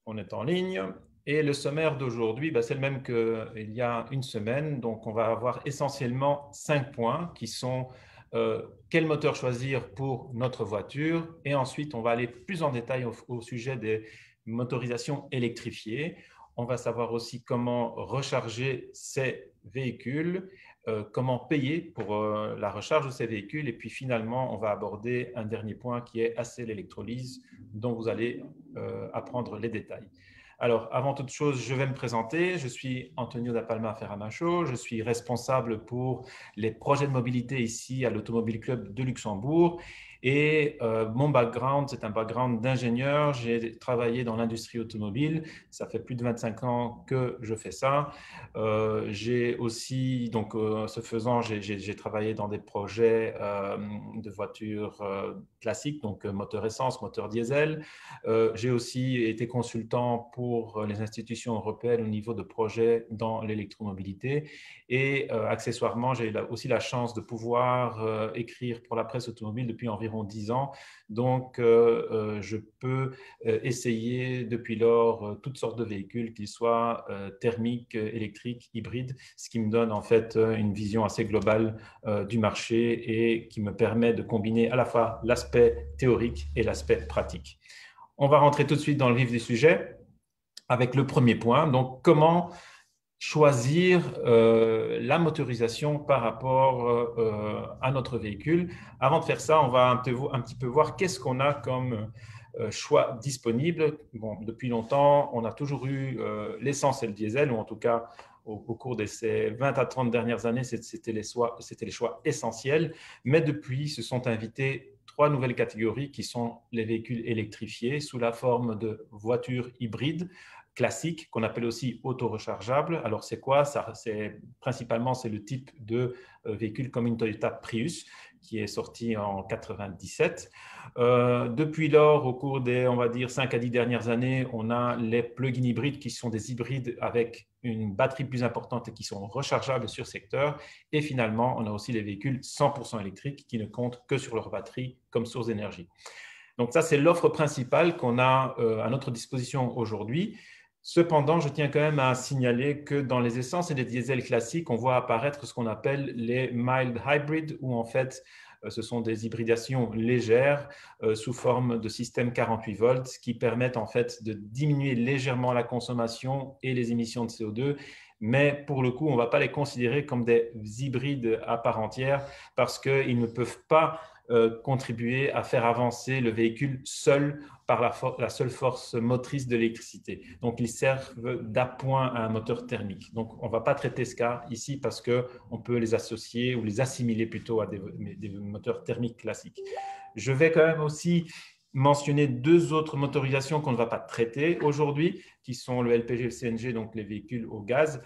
On est en ligne et le sommaire d'aujourd'hui, c'est le même qu'il y a une semaine. Donc, on va avoir essentiellement 5 points qui sont quel moteur choisir pour notre voiture et ensuite, on va aller plus en détail au sujet des motorisations électrifiées. On va savoir aussi comment recharger ces véhicules, comment payer pour la recharge de ces véhicules et puis finalement, on va aborder un dernier point qui est assez l'électrolyse dont vous allez apprendre les détails. Alors, avant toute chose, je vais me présenter. Je suis Antonio da Palma Ferramacho. Je suis responsable pour les projets de mobilité ici à l'Automobile Club de Luxembourg. Et mon background, c'est un background d'ingénieur. J'ai travaillé dans l'industrie automobile. Ça fait plus de 25 ans que je fais ça. J'ai aussi, donc, ce faisant, j'ai travaillé dans des projets de voitures classiques, donc moteur essence, moteur diesel. J'ai aussi été consultant pour les institutions européennes au niveau de projets dans l'électromobilité et accessoirement, j'ai aussi la chance de pouvoir écrire pour la presse automobile depuis environ 10 ans. Donc, je peux essayer depuis lors toutes sortes de véhicules, qu'ils soient thermiques, électriques, hybrides, ce qui me donne en fait une vision assez globale du marché et qui me permet de combiner à la fois l'aspect théorique et l'aspect pratique. On va rentrer tout de suite dans le vif du sujet avec le premier point. Donc, comment choisir la motorisation par rapport à notre véhicule. Avant de faire ça, on va un petit peu voir qu'est-ce qu'on a comme choix disponible. Bon, depuis longtemps, on a toujours eu l'essence et le diesel, ou en tout cas au cours de ces 20 à 30 dernières années, c'était les choix essentiels. Mais depuis, se sont invités 3 nouvelles catégories qui sont les véhicules électrifiés sous la forme de voitures hybrides classiques qu'on appelle aussi auto-rechargeables. Alors, c'est quoi ça? Principalement, c'est le type de véhicule comme une Toyota Prius qui est sorti en 97. Depuis lors, au cours des, on va dire, 5 à 10 dernières années, on a les plug-in hybrides qui sont des hybrides avec une batterie plus importante et qui sont rechargeables sur secteur. Et finalement, on a aussi les véhicules 100% électriques qui ne comptent que sur leur batterie comme source d'énergie. Donc ça, c'est l'offre principale qu'on a à notre disposition aujourd'hui. Cependant, je tiens quand même à signaler que dans les essences et les diesels classiques, on voit apparaître ce qu'on appelle les mild hybrids, où en fait, ce sont des hybridations légères sous forme de système 48 volts qui permettent en fait de diminuer légèrement la consommation et les émissions de CO2. Mais pour le coup, on ne va pas les considérer comme des hybrides à part entière parce qu'ils ne peuvent pas contribuer à faire avancer le véhicule seul par la seule force motrice de l'électricité. Donc, ils servent d'appoint à un moteur thermique. Donc, on ne va pas traiter ce cas ici parce qu'on peut les associer ou les assimiler plutôt à des moteurs thermiques classiques. Je vais quand même aussi mentionner 2 autres motorisations qu'on ne va pas traiter aujourd'hui, qui sont le LPG et le CNG, donc les véhicules au gaz.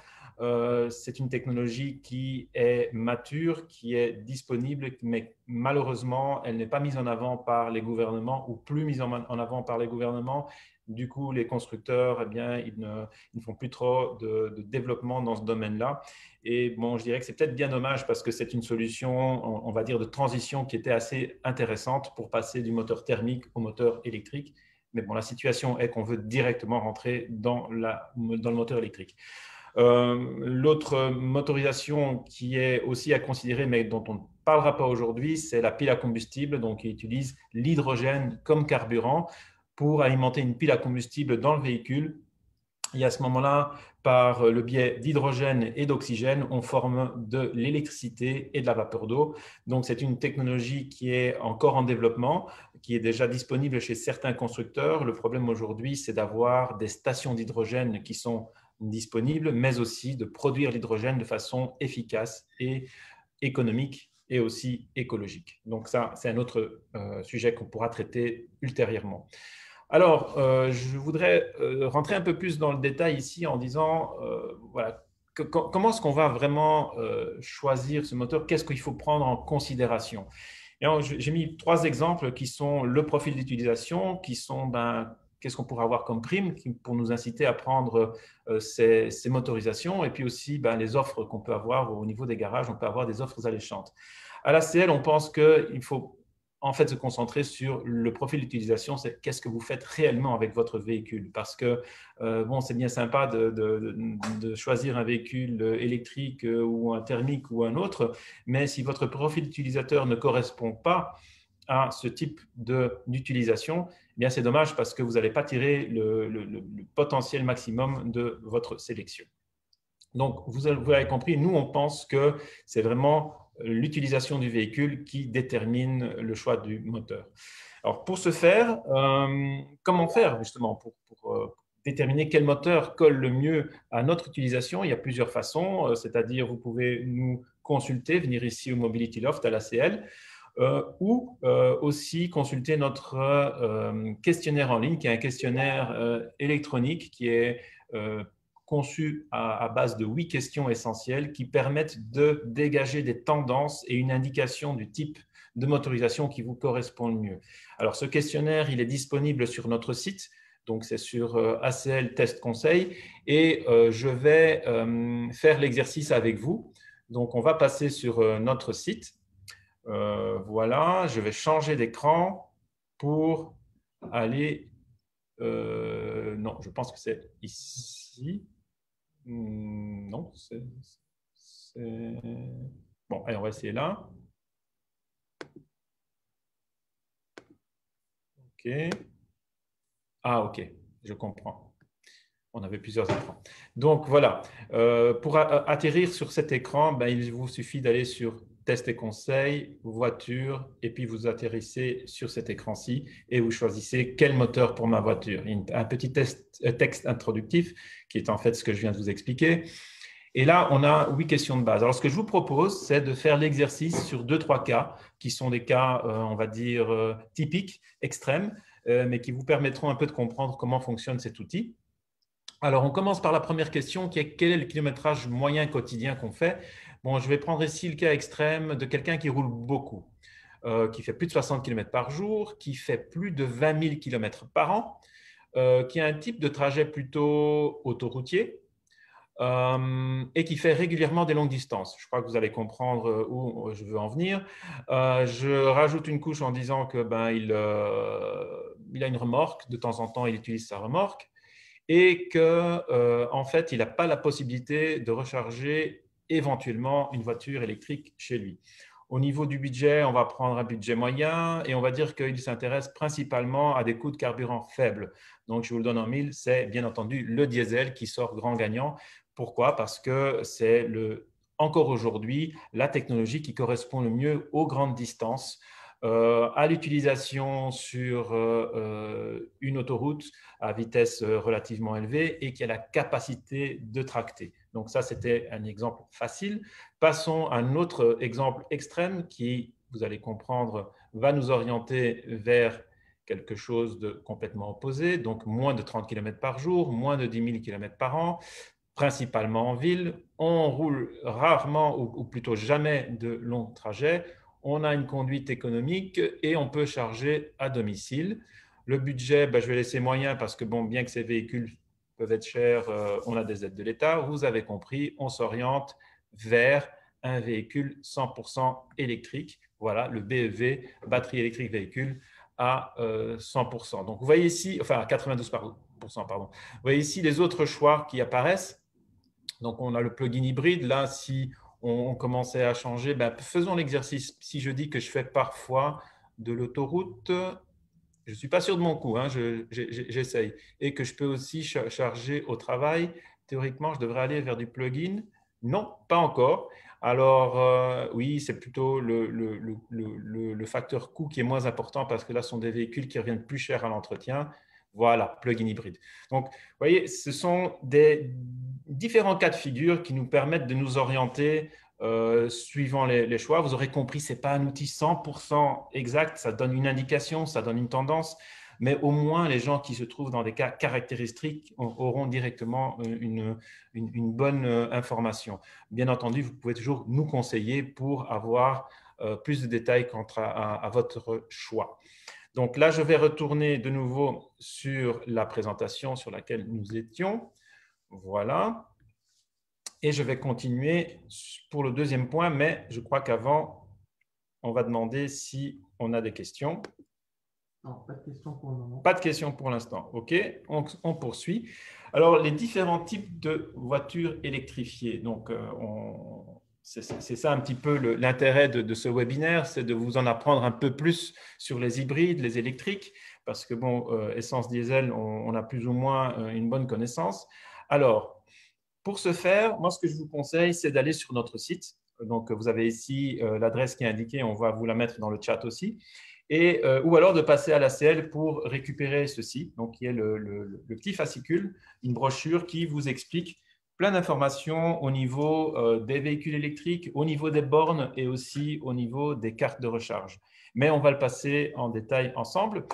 C'est une technologie qui est mature, qui est disponible, mais malheureusement, elle n'est pas mise en avant par les gouvernements ou plus mise en avant par les gouvernements. Du coup, les constructeurs, eh bien, ils ne font plus trop de développement dans ce domaine-là. Et bon, je dirais que c'est peut-être bien dommage parce que c'est une solution, on va dire, de transition qui était assez intéressante pour passer du moteur thermique au moteur électrique. Mais bon, la situation est qu'on veut directement rentrer dans le moteur électrique. L'autre motorisation qui est aussi à considérer, mais dont on ne parlera pas aujourd'hui, c'est la pile à combustible, donc qui utilise l'hydrogène comme carburant pour alimenter une pile à combustible dans le véhicule. Et à ce moment-là, par le biais d'hydrogène et d'oxygène, on forme de l'électricité et de la vapeur d'eau. Donc, c'est une technologie qui est encore en développement, qui est déjà disponible chez certains constructeurs. Le problème aujourd'hui, c'est d'avoir des stations d'hydrogène qui sont disponibles, mais aussi de produire l'hydrogène de façon efficace et économique et aussi écologique. Donc, ça, c'est un autre sujet qu'on pourra traiter ultérieurement. Alors, je voudrais rentrer un peu plus dans le détail ici en disant, voilà, comment est-ce qu'on va vraiment choisir ce moteur? Qu'est-ce qu'il faut prendre en considération? Et j'ai mis 3 exemples qui sont le profil d'utilisation, qui sont qu'est-ce qu'on pourrait avoir comme prime pour nous inciter à prendre ces motorisations, et puis aussi les offres qu'on peut avoir au niveau des garages, on peut avoir des offres alléchantes. À l'ACL, on pense qu'il faut en fait se concentrer sur le profil d'utilisation, c'est qu'est-ce que vous faites réellement avec votre véhicule. Parce que, bon, c'est bien sympa de choisir un véhicule électrique ou un thermique ou un autre, mais si votre profil d'utilisateur ne correspond pas à ce type d'utilisation, eh bien c'est dommage parce que vous n'allez pas tirer le potentiel maximum de votre sélection. Donc, vous avez compris, nous, on pense que c'est vraiment l'utilisation du véhicule qui détermine le choix du moteur. Alors, pour ce faire, comment faire justement pour déterminer quel moteur colle le mieux à notre utilisation? Il y a plusieurs façons, c'est-à-dire vous pouvez nous consulter, venir ici au Mobility Loft à l'ACL, ou aussi consulter notre questionnaire en ligne, qui est un questionnaire électronique qui est conçu à base de 8 questions essentielles qui permettent de dégager des tendances et une indication du type de motorisation qui vous correspond le mieux. Alors, ce questionnaire, il est disponible sur notre site, donc c'est sur ACL Test Conseil, et je vais faire l'exercice avec vous. Donc, on va passer sur notre site. Voilà, je vais changer d'écran pour aller… non, je pense que c'est ici. Non, c'est… Bon, allez, on va essayer là. OK. Ah, OK, je comprends. On avait plusieurs écrans. Donc, voilà. Pour atterrir sur cet écran, ben, il vous suffit d'aller sur Test et conseils, voiture, et puis vous atterrissez sur cet écran-ci et vous choisissez quel moteur pour ma voiture. Un petit texte introductif qui est en fait ce que je viens de vous expliquer. Et là, on a 8 questions de base. Alors, ce que je vous propose, c'est de faire l'exercice sur 2-3 cas qui sont des cas, on va dire, typiques, extrêmes, mais qui vous permettront un peu de comprendre comment fonctionne cet outil. Alors, on commence par la première question qui est quel est le kilométrage moyen quotidien qu'on fait? Bon, je vais prendre ici le cas extrême de quelqu'un qui roule beaucoup, qui fait plus de 60 km par jour, qui fait plus de 20 000 km par an, qui a un type de trajet plutôt autoroutier et qui fait régulièrement des longues distances. Je crois que vous allez comprendre où je veux en venir. Je rajoute une couche en disant que il a une remorque. De temps en temps, il utilise sa remorque et qu'en fait, il n'a pas la possibilité de recharger éventuellement une voiture électrique chez lui. Au niveau du budget, on va prendre un budget moyen et on va dire qu'il s'intéresse principalement à des coûts de carburant faibles. Donc, je vous le donne en mille, c'est bien entendu le diesel qui sort grand gagnant. Pourquoi? Parce que c'est encore aujourd'hui la technologie qui correspond le mieux aux grandes distances, à l'utilisation sur une autoroute à vitesse relativement élevée et qui a la capacité de tracter. Donc ça, c'était un exemple facile. Passons à un autre exemple extrême qui, vous allez comprendre, va nous orienter vers quelque chose de complètement opposé, donc moins de 30 km par jour, moins de 10 000 km par an, principalement en ville. On roule rarement ou plutôt jamais de longs trajets. On a une conduite économique et on peut charger à domicile. Le budget, je vais laisser moyen parce que bon, bien que ces véhicules peuvent être chers, on a des aides de l'État. Vous avez compris, on s'oriente vers un véhicule 100% électrique. Voilà, le BEV, batterie électrique véhicule, à 100%. Donc, vous voyez ici, enfin à 92%, pardon. Vous voyez ici les autres choix qui apparaissent. Donc, on a le plug-in hybride. Là, si on commençait à changer, faisons l'exercice. Si je dis que je fais parfois de l'autoroute, je ne suis pas sûr de mon coup, hein, j'essaye, et que je peux aussi charger au travail, théoriquement, je devrais aller vers du plug-in. Non, pas encore. Alors, oui, c'est plutôt le facteur coût qui est moins important parce que là, ce sont des véhicules qui reviennent plus cher à l'entretien. Voilà, plug-in hybride. Donc, vous voyez, ce sont des différents cas de figure qui nous permettent de nous orienter suivant les choix. Vous aurez compris, ce n'est pas un outil 100% exact, ça donne une indication, ça donne une tendance, mais au moins les gens qui se trouvent dans des cas caractéristiques auront directement une bonne information. Bien entendu, vous pouvez toujours nous conseiller pour avoir plus de détails quant à votre choix. Donc là, je vais retourner de nouveau sur la présentation sur laquelle nous étions. Voilà. Et je vais continuer pour le deuxième point, mais je crois qu'avant, on va demander si on a des questions? Non, pas de questions pour le moment. Pas de questions pour l'instant. OK, on poursuit. Alors, les différents types de voitures électrifiées. Donc, c'est ça un petit peu l'intérêt de ce webinaire, c'est de vous en apprendre un peu plus sur les hybrides, les électriques, parce que, bon, essence diesel, on a plus ou moins une bonne connaissance. Alors, pour ce faire, moi, ce que je vous conseille, c'est d'aller sur notre site. Donc, vous avez ici l'adresse qui est indiquée, on va vous la mettre dans le chat aussi. Ou alors de passer à l'ACL pour récupérer ceci, donc qui est le petit fascicule, une brochure qui vous explique plein d'informations au niveau des véhicules électriques, au niveau des bornes et aussi au niveau des cartes de recharge. Mais on va le passer en détail ensemble.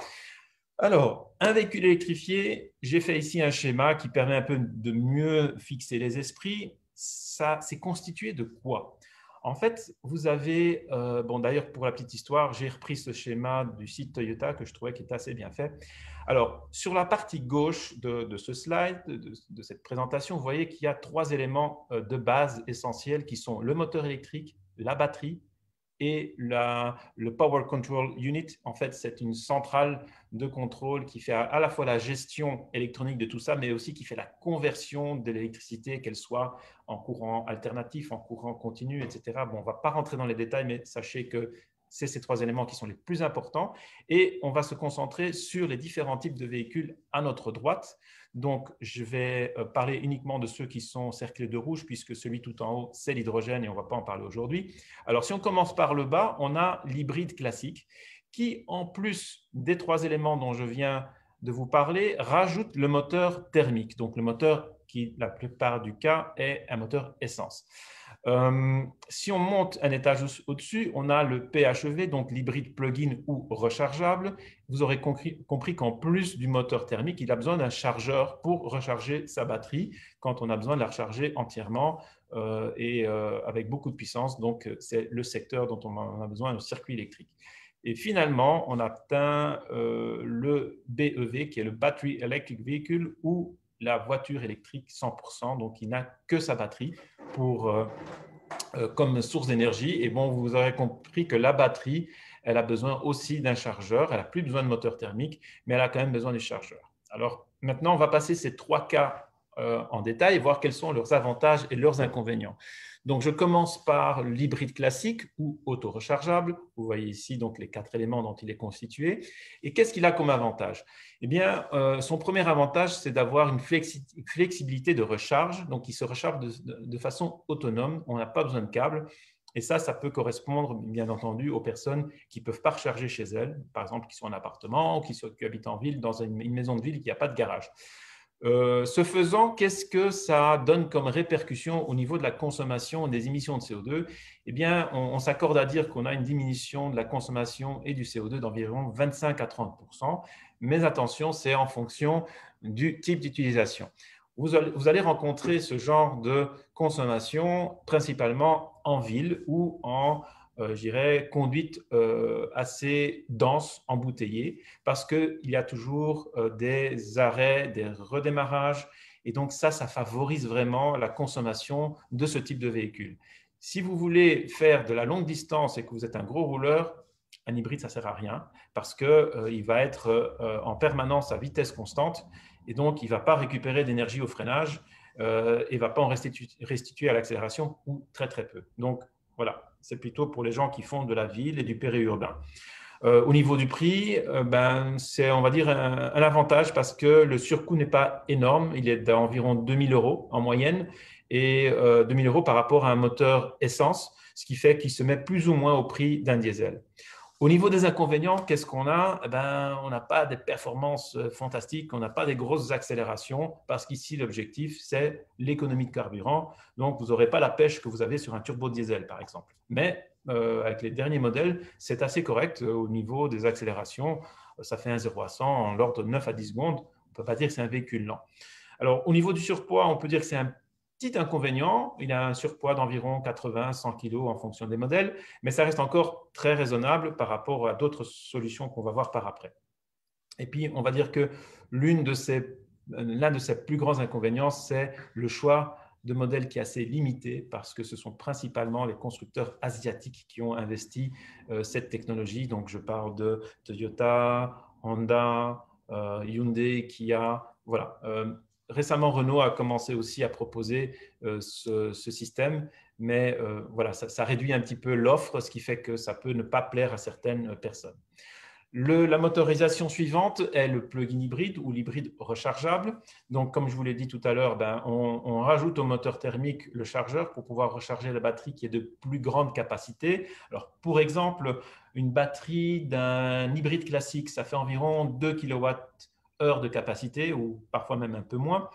Alors, un véhicule électrifié, j'ai fait ici un schéma qui permet un peu de mieux fixer les esprits. Ça, c'est constitué de quoi? En fait, vous avez, bon d'ailleurs pour la petite histoire, j'ai repris ce schéma du site Toyota que je trouvais qui était assez bien fait. Alors, sur la partie gauche de ce slide, de cette présentation, vous voyez qu'il y a 3 éléments de base essentiels qui sont le moteur électrique, la batterie et le Power Control Unit. En fait, c'est une centrale de contrôle qui fait à la fois la gestion électronique de tout ça, mais aussi qui fait la conversion de l'électricité, qu'elle soit en courant alternatif, en courant continu, etc. Bon, on ne va pas rentrer dans les détails, mais sachez que c'est ces 3 éléments qui sont les plus importants. Et on va se concentrer sur les différents types de véhicules à notre droite. Donc, je vais parler uniquement de ceux qui sont cerclés de rouge, puisque celui tout en haut, c'est l'hydrogène et on ne va pas en parler aujourd'hui. Alors, si on commence par le bas, on a l'hybride classique qui, en plus des 3 éléments dont je viens de vous parler, rajoute le moteur thermique, donc le moteur qui, la plupart du cas, est un moteur essence. Si on monte un étage au-dessus, on a le PHEV, donc l'hybride plug-in ou rechargeable. Vous aurez compris qu'en plus du moteur thermique, il a besoin d'un chargeur pour recharger sa batterie quand on a besoin de la recharger entièrement avec beaucoup de puissance. Donc, c'est le secteur dont on a besoin, le circuit électrique. Et finalement, on atteint le BEV, qui est le Battery Electric Vehicle, ou la voiture électrique 100%, donc il n'a que sa batterie comme source d'énergie. Et bon, vous aurez compris que la batterie, elle a besoin aussi d'un chargeur. Elle n'a plus besoin de moteur thermique, mais elle a quand même besoin du chargeur. Alors maintenant, on va passer ces 3 cas en détail et voir quels sont leurs avantages et leurs inconvénients. Donc, je commence par l'hybride classique ou auto-rechargeable. Vous voyez ici donc les 4 éléments dont il est constitué. Et qu'est-ce qu'il a comme avantage? Eh bien, son premier avantage, c'est d'avoir une flexibilité de recharge. Donc, il se recharge de façon autonome. On n'a pas besoin de câble. Et ça peut correspondre, bien entendu, aux personnes qui ne peuvent pas recharger chez elles, par exemple, qui sont en appartement ou qui habitent en ville, dans une maison de ville qui n'a pas de garage. Ce faisant, qu'est-ce que ça donne comme répercussion au niveau de la consommation des émissions de CO2? Eh bien, on s'accorde à dire qu'on a une diminution de la consommation et du CO2 d'environ 25 à 30%. Mais attention, c'est en fonction du type d'utilisation. Vous allez rencontrer ce genre de consommation principalement en ville ou en je dirais, conduite assez dense, embouteillée, parce qu'il y a toujours des arrêts, des redémarrages, et donc ça favorise vraiment la consommation de ce type de véhicule. Si vous voulez faire de la longue distance et que vous êtes un gros rouleur, un hybride, ça ne sert à rien, parce qu'il va être en permanence à vitesse constante, et donc il ne va pas récupérer d'énergie au freinage, et ne va pas en restituer à l'accélération, ou très très peu. Donc, voilà, c'est plutôt pour les gens qui font de la ville et du périurbain. Au niveau du prix, c'est, on va dire, un avantage parce que le surcoût n'est pas énorme. Il est d'environ 2 000 € en moyenne et 2 000 € par rapport à un moteur essence, ce qui fait qu'il se met plus ou moins au prix d'un diesel. Au niveau des inconvénients, qu'est-ce qu'on a? On n'a pas des performances fantastiques, on n'a pas des grosses accélérations parce qu'ici, l'objectif, c'est l'économie de carburant. Donc, vous n'aurez pas la pêche que vous avez sur un turbo diesel, par exemple. Mais avec les derniers modèles, c'est assez correct au niveau des accélérations. Ça fait un 0 à 100 en l'ordre de 9 à 10 secondes. On ne peut pas dire que c'est un véhicule lent. Alors, au niveau du surpoids, on peut dire que c'est un petit inconvénient. Il a un surpoids d'environ 80-100 kg en fonction des modèles, mais ça reste encore très raisonnable par rapport à d'autres solutions qu'on va voir par après. Et puis, on va dire que l'un de ses plus grands inconvénients, c'est le choix de modèle qui est assez limité parce que ce sont principalement les constructeurs asiatiques qui ont investi cette technologie. Donc, je parle de Toyota, Honda, Hyundai, Kia. Voilà. Récemment, Renault a commencé aussi à proposer ce système, mais voilà, ça réduit un petit peu l'offre, ce qui fait que ça peut ne pas plaire à certaines personnes. La motorisation suivante est le plug-in hybride ou l'hybride rechargeable. Donc, comme je vous l'ai dit tout à l'heure, on rajoute au moteur thermique le chargeur pour pouvoir recharger la batterie qui est de plus grande capacité. Alors, pour exemple, une batterie d'un hybride classique, ça fait environ 2 kWh de capacité ou parfois même un peu moins.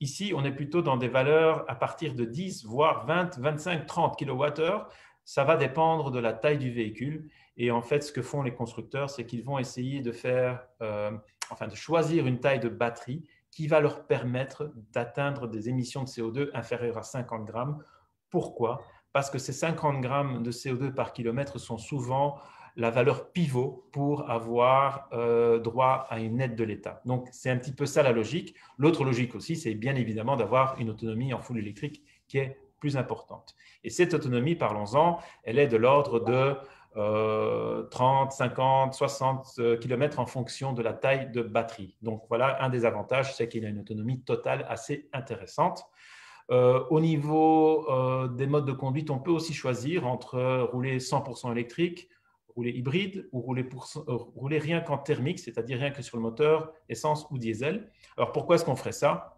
Ici, on est plutôt dans des valeurs à partir de 10, voire 20, 25, 30 kWh. Ça va dépendre de la taille du véhicule. Et en fait, ce que font les constructeurs, c'est qu'ils vont essayer de de choisir une taille de batterie qui va leur permettre d'atteindre des émissions de CO2 inférieures à 50 grammes. Pourquoi? Parce que ces 50 grammes de CO2 par kilomètre sont souvent la valeur pivot pour avoir droit à une aide de l'État. Donc, c'est un petit peu ça la logique. L'autre logique aussi, c'est bien évidemment d'avoir une autonomie en full électrique qui est plus importante. Et cette autonomie, parlons-en, elle est de l'ordre de 30, 50, 60 km en fonction de la taille de batterie. Donc, voilà, un des avantages, c'est qu'il a une autonomie totale assez intéressante. Au niveau des modes de conduite, on peut aussi choisir entre rouler 100% électrique, rouler hybride ou rouler rien qu'en thermique, c'est-à-dire rien que sur le moteur, essence ou diesel. Alors, pourquoi est-ce qu'on ferait ça?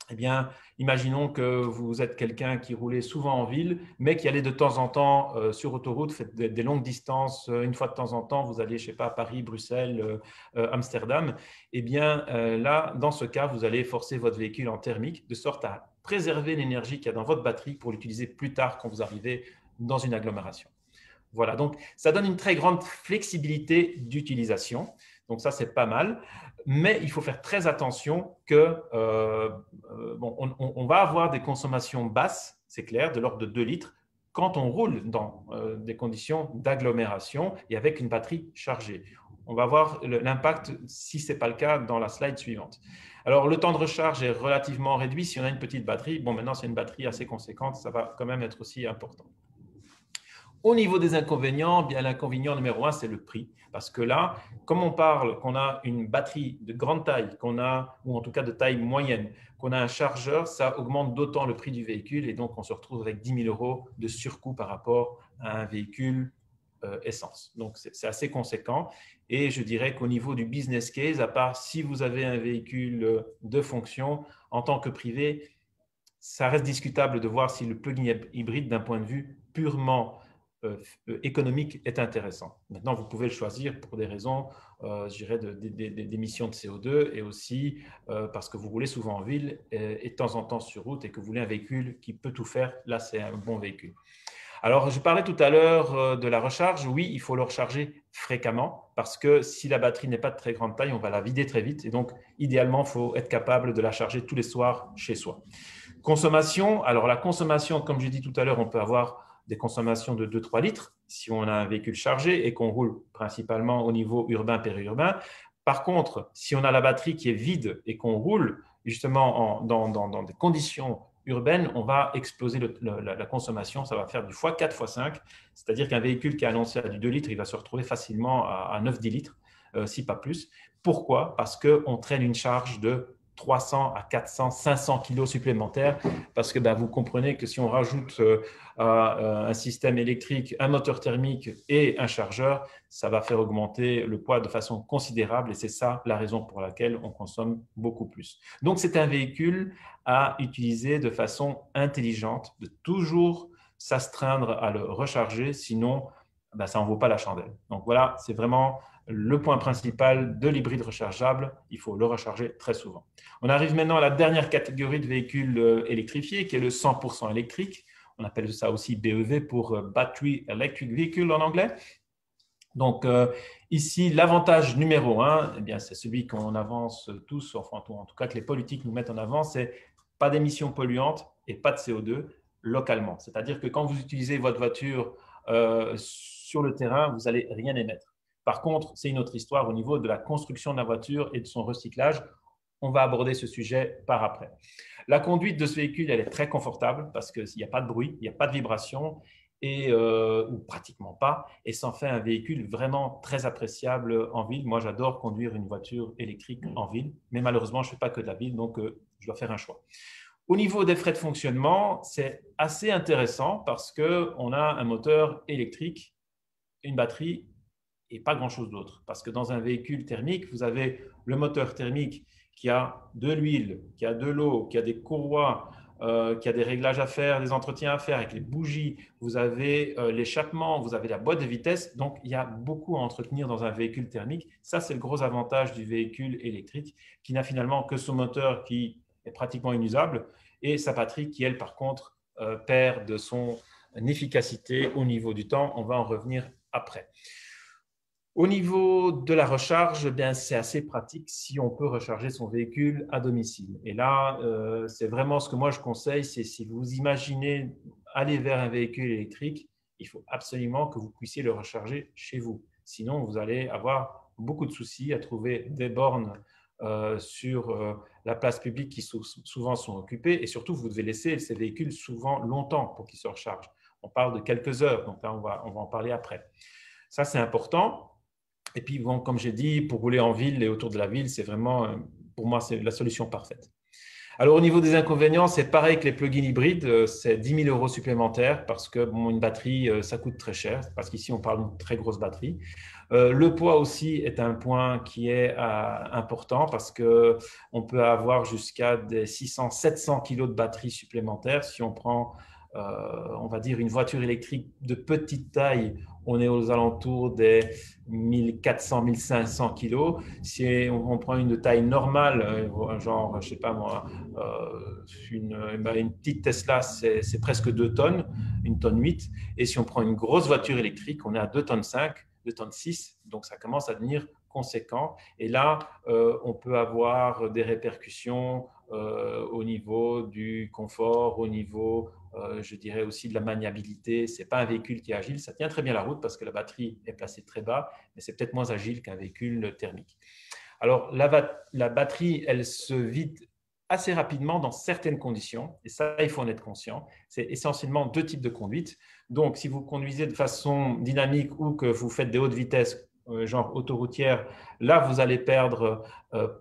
Eh bien, imaginons que vous êtes quelqu'un qui roulait souvent en ville, mais qui allait de temps en temps sur autoroute, faites des longues distances, une fois de temps en temps, vous allez, je ne sais pas, à Paris, Bruxelles, Amsterdam. Eh bien, là, dans ce cas, vous allez forcer votre véhicule en thermique, de sorte à préserver l'énergie qu'il y a dans votre batterie pour l'utiliser plus tard quand vous arrivez dans une agglomération. Voilà, donc ça donne une très grande flexibilité d'utilisation. Donc ça, c'est pas mal. Mais il faut faire très attention que on va avoir des consommations basses, c'est clair, de l'ordre de 2 litres, quand on roule dans des conditions d'agglomération et avec une batterie chargée. On va voir l'impact, si ce n'est pas le cas, dans la slide suivante. Alors, le temps de recharge est relativement réduit si on a une petite batterie. Bon, maintenant, c'est une batterie assez conséquente, ça va quand même être aussi important. Au niveau des inconvénients, bien l'inconvénient numéro un, c'est le prix. Parce que là, comme on parle qu'on a une batterie de grande taille, ou en tout cas de taille moyenne, qu'on a un chargeur, ça augmente d'autant le prix du véhicule et donc on se retrouve avec 10 000 euros de surcoût par rapport à un véhicule essence. Donc, c'est assez conséquent. Et je dirais qu'au niveau du business case, à part si vous avez un véhicule de fonction, en tant que privé, ça reste discutable de voir si le plug-in hybride, d'un point de vue purement économique, est intéressant. Maintenant, vous pouvez le choisir pour des raisons, je dirais, d'émissions de CO2 et aussi parce que vous roulez souvent en ville et de temps en temps sur route et que vous voulez un véhicule qui peut tout faire. Là, c'est un bon véhicule. Alors, je parlais tout à l'heure de la recharge. Oui, il faut le recharger fréquemment parce que si la batterie n'est pas de très grande taille, on va la vider très vite. Et donc, idéalement, il faut être capable de la charger tous les soirs chez soi. Consommation, alors la consommation, comme j'ai dit tout à l'heure, on peut avoir des consommations de 2-3 litres si on a un véhicule chargé et qu'on roule principalement au niveau urbain, périurbain. Par contre, si on a la batterie qui est vide et qu'on roule justement dans des conditions urbaines, on va exploser la consommation, ça va faire du x4, x5, c'est-à-dire qu'un véhicule qui est annoncé à du 2 litres, il va se retrouver facilement à 9-10 litres, si pas plus. Pourquoi? Parce qu'on traîne une charge de 300 à 400, 500 kilos supplémentaires, parce que vous comprenez que si on rajoute à un système électrique, un moteur thermique et un chargeur, ça va faire augmenter le poids de façon considérable et c'est ça la raison pour laquelle on consomme beaucoup plus. Donc, c'est un véhicule à utiliser de façon intelligente, de toujours s'astreindre à le recharger, sinon ça n'en vaut pas la chandelle. Donc voilà, c'est vraiment le point principal de l'hybride rechargeable, il faut le recharger très souvent. On arrive maintenant à la dernière catégorie de véhicules électrifiés, qui est le 100% électrique. On appelle ça aussi BEV pour Battery Electric Vehicle en anglais. Donc, ici, l'avantage numéro un, eh bien, c'est celui qu'on avance tous, enfin, en tout cas que les politiques nous mettent en avant, c'est pas d'émissions polluantes et pas de CO2 localement. C'est-à-dire que quand vous utilisez votre voiture sur le terrain, vous n'allez rien émettre. Par contre, c'est une autre histoire au niveau de la construction de la voiture et de son recyclage. on va aborder ce sujet par après. La conduite de ce véhicule, elle est très confortable parce qu'il n'y a pas de bruit, il n'y a pas de vibration, ou pratiquement pas, et ça en fait un véhicule vraiment très appréciable en ville. Moi, j'adore conduire une voiture électrique en ville, mais malheureusement, je ne fais pas que de la ville, donc je dois faire un choix. Au niveau des frais de fonctionnement, c'est assez intéressant parce qu'on a un moteur électrique, une batterie et pas grand-chose d'autre. Parce que dans un véhicule thermique, vous avez le moteur thermique qui a de l'huile, qui a de l'eau, qui a des courroies, qui a des réglages à faire, des entretiens à faire avec les bougies, vous avez l'échappement, vous avez la boîte de vitesse. Donc, il y a beaucoup à entretenir dans un véhicule thermique. Ça, c'est le gros avantage du véhicule électrique qui n'a finalement que son moteur qui est pratiquement inusable et sa batterie qui, elle, par contre, perd de son efficacité au niveau du temps. On va en revenir après. Au niveau de la recharge, bien, c'est assez pratique si on peut recharger son véhicule à domicile. Et là, c'est vraiment ce que moi je conseille, c'est si vous imaginez aller vers un véhicule électrique, il faut absolument que vous puissiez le recharger chez vous. Sinon, vous allez avoir beaucoup de soucis à trouver des bornes sur la place publique qui souvent sont occupées. Et surtout, vous devez laisser ces véhicules souvent longtemps pour qu'ils se rechargent. On parle de quelques heures, donc là, on va en parler après. Ça, c'est important. Et puis, bon, comme j'ai dit, pour rouler en ville et autour de la ville, c'est vraiment, pour moi, c'est la solution parfaite. Alors, au niveau des inconvénients, c'est pareil que les plugins hybrides, c'est 10 000 euros supplémentaires parce que bon, une batterie, ça coûte très cher, parce qu'ici, on parle d'une très grosse batterie. Le poids aussi est un point qui est important parce qu'on peut avoir jusqu'à des 600-700 kilos de batterie supplémentaire. Si on prend, on va dire, une voiture électrique de petite taille, on est aux alentours des 1400-1500 kilos. Si on prend une de taille normale, genre, je ne sais pas moi, une petite Tesla, c'est presque 2 tonnes, 1 tonne 8. Et si on prend une grosse voiture électrique, on est à 2 tonnes 5, 2 tonnes 6. Donc, ça commence à devenir conséquent. Et là, on peut avoir des répercussions au niveau du confort, au niveau je dirais aussi de la maniabilité. Ce n'est pas un véhicule qui est agile. Ça tient très bien la route parce que la batterie est placée très bas, mais c'est peut-être moins agile qu'un véhicule thermique. Alors, la batterie, elle se vide assez rapidement dans certaines conditions, et ça, il faut en être conscient. C'est essentiellement 2 types de conduite. Donc, si vous conduisez de façon dynamique ou que vous faites des hautes vitesses, genre autoroutière, là, vous allez perdre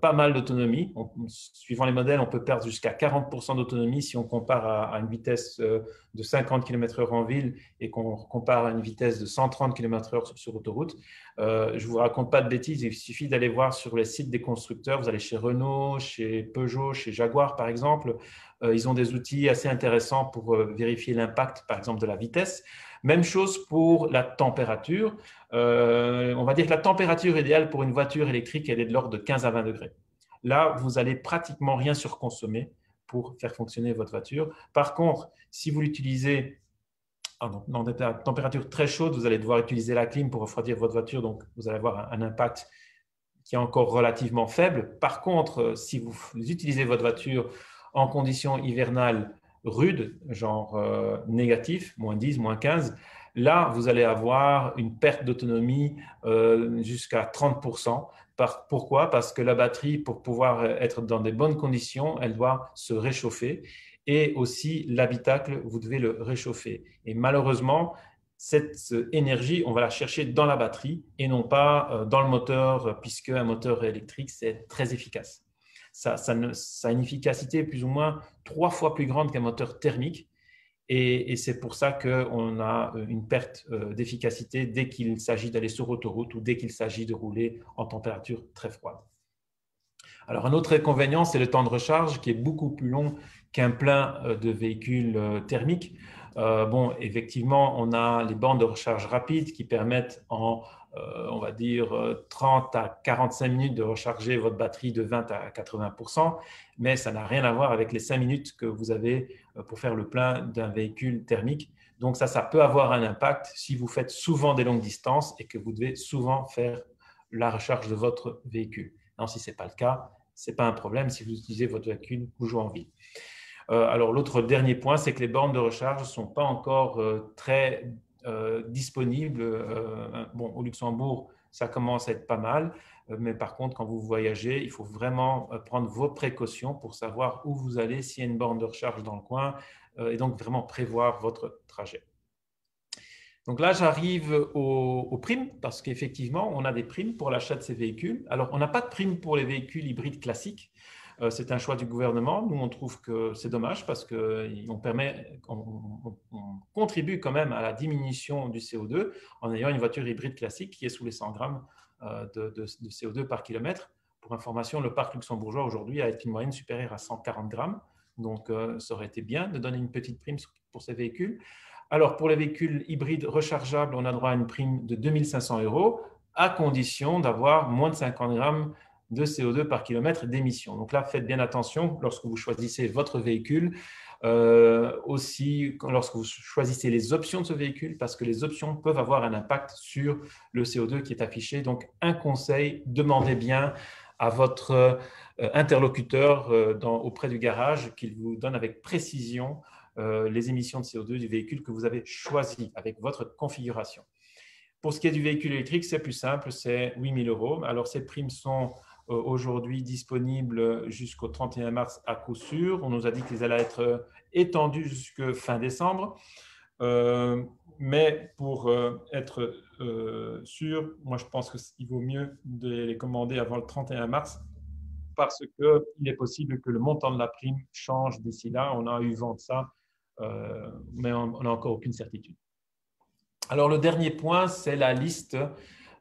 pas mal d'autonomie. Suivant les modèles, on peut perdre jusqu'à 40% d'autonomie si on compare à une vitesse de 50 km/h en ville et qu'on compare à une vitesse de 130 km/h sur autoroute. Je ne vous raconte pas de bêtises, il suffit d'aller voir sur les sites des constructeurs. Vous allez chez Renault, chez Peugeot, chez Jaguar, par exemple. Ils ont des outils assez intéressants pour vérifier l'impact, par exemple, de la vitesse. Même chose pour la température. On va dire que la température idéale pour une voiture électrique, elle est de l'ordre de 15 à 20 degrés. Là, vous allez pratiquement rien surconsommer pour faire fonctionner votre voiture. Par contre, si vous l'utilisez dans des températures très chaudes, vous allez devoir utiliser la clim pour refroidir votre voiture, donc vous allez avoir un impact qui est encore relativement faible. Par contre, si vous utilisez votre voiture en conditions hivernales rudes, genre négatif, moins 10, moins 15, là, vous allez avoir une perte d'autonomie jusqu'à 30%. Pourquoi? Parce que la batterie, pour pouvoir être dans des bonnes conditions, elle doit se réchauffer. Et aussi, l'habitacle, vous devez le réchauffer. Et malheureusement, cette énergie, on va la chercher dans la batterie et non pas dans le moteur, puisque un moteur électrique, c'est très efficace. Ça a une efficacité plus ou moins 3 fois plus grande qu'un moteur thermique. Et c'est pour ça qu'on a une perte d'efficacité dès qu'il s'agit d'aller sur autoroute ou dès qu'il s'agit de rouler en température très froide. Alors, un autre inconvénient, c'est le temps de recharge qui est beaucoup plus long qu'un plein de véhicules thermiques. Bon, effectivement, on a les bornes de recharge rapide qui permettent en, on va dire, 30 à 45 minutes de recharger votre batterie de 20 à 80%, mais ça n'a rien à voir avec les 5 minutes que vous avez pour faire le plein d'un véhicule thermique. Donc ça peut avoir un impact si vous faites souvent des longues distances et que vous devez souvent faire la recharge de votre véhicule. Non, si ce n'est pas le cas, ce n'est pas un problème si vous utilisez votre véhicule toujours en ville. Alors, l'autre dernier point, c'est que les bornes de recharge ne sont pas encore très disponibles. Bon, au Luxembourg, ça commence à être pas mal. Mais par contre, quand vous voyagez, il faut vraiment prendre vos précautions pour savoir où vous allez, s'il y a une borne de recharge dans le coin, et donc vraiment prévoir votre trajet. Donc là, j'arrive aux primes, parce qu'effectivement, on a des primes pour l'achat de ces véhicules. Alors, on n'a pas de primes pour les véhicules hybrides classiques. C'est un choix du gouvernement. Nous, on trouve que c'est dommage parce qu'on contribue quand même à la diminution du CO2 en ayant une voiture hybride classique qui est sous les 100 grammes de CO2 par kilomètre. Pour information, le parc luxembourgeois aujourd'hui a une moyenne supérieure à 140 grammes. Donc, ça aurait été bien de donner une petite prime pour ces véhicules. Alors, pour les véhicules hybrides rechargeables, on a droit à une prime de 2 500 € à condition d'avoir moins de 50 grammes de CO2 par kilomètre d'émission. Donc là, faites bien attention lorsque vous choisissez votre véhicule, aussi lorsque vous choisissez les options de ce véhicule, parce que les options peuvent avoir un impact sur le CO2 qui est affiché. Donc, un conseil, demandez bien à votre interlocuteur auprès du garage qu'il vous donne avec précision les émissions de CO2 du véhicule que vous avez choisi avec votre configuration. Pour ce qui est du véhicule électrique, c'est plus simple, c'est 8 000 €. Alors, ces primes sont aujourd'hui disponibles jusqu'au 31 mars à coup sûr. On nous a dit qu'ils allaient être étendus jusqu'à fin décembre. Mais pour être sûr, moi, je pense qu'il vaut mieux de les commander avant le 31 mars parce qu'il est possible que le montant de la prime change d'ici là. On a eu vent de ça, mais on n'a encore aucune certitude. Alors, le dernier point, c'est la liste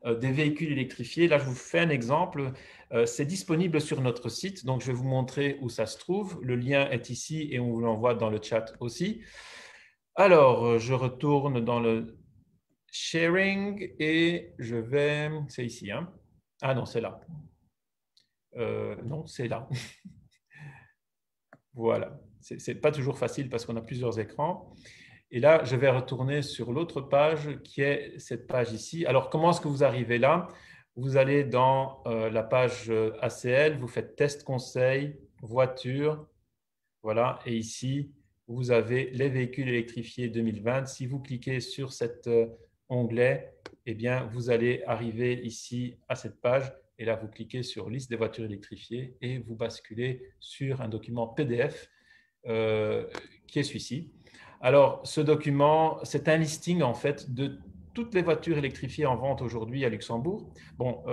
des véhicules électrifiés. Là, je vous fais un exemple. C'est disponible sur notre site, donc je vais vous montrer où ça se trouve. Le lien est ici et on vous l'envoie dans le chat aussi. Alors, je retourne dans le sharing et je vais… C'est ici, hein? Ah non, c'est là. Non, c'est là. Voilà. Ce n'est pas toujours facile parce qu'on a plusieurs écrans. Et là, je vais retourner sur l'autre page qui est cette page ici. Alors, comment est-ce que vous arrivez là? Vous allez dans la page ACL, vous faites test conseil, voiture. Voilà. Et ici, vous avez les véhicules électrifiés 2020. Si vous cliquez sur cet onglet, eh bien, vous allez arriver ici à cette page. Et là, vous cliquez sur liste des voitures électrifiées et vous basculez sur un document PDF qui est celui-ci. Alors, ce document, c'est un listing en fait de toutes les voitures électrifiées en vente aujourd'hui à Luxembourg. Bon,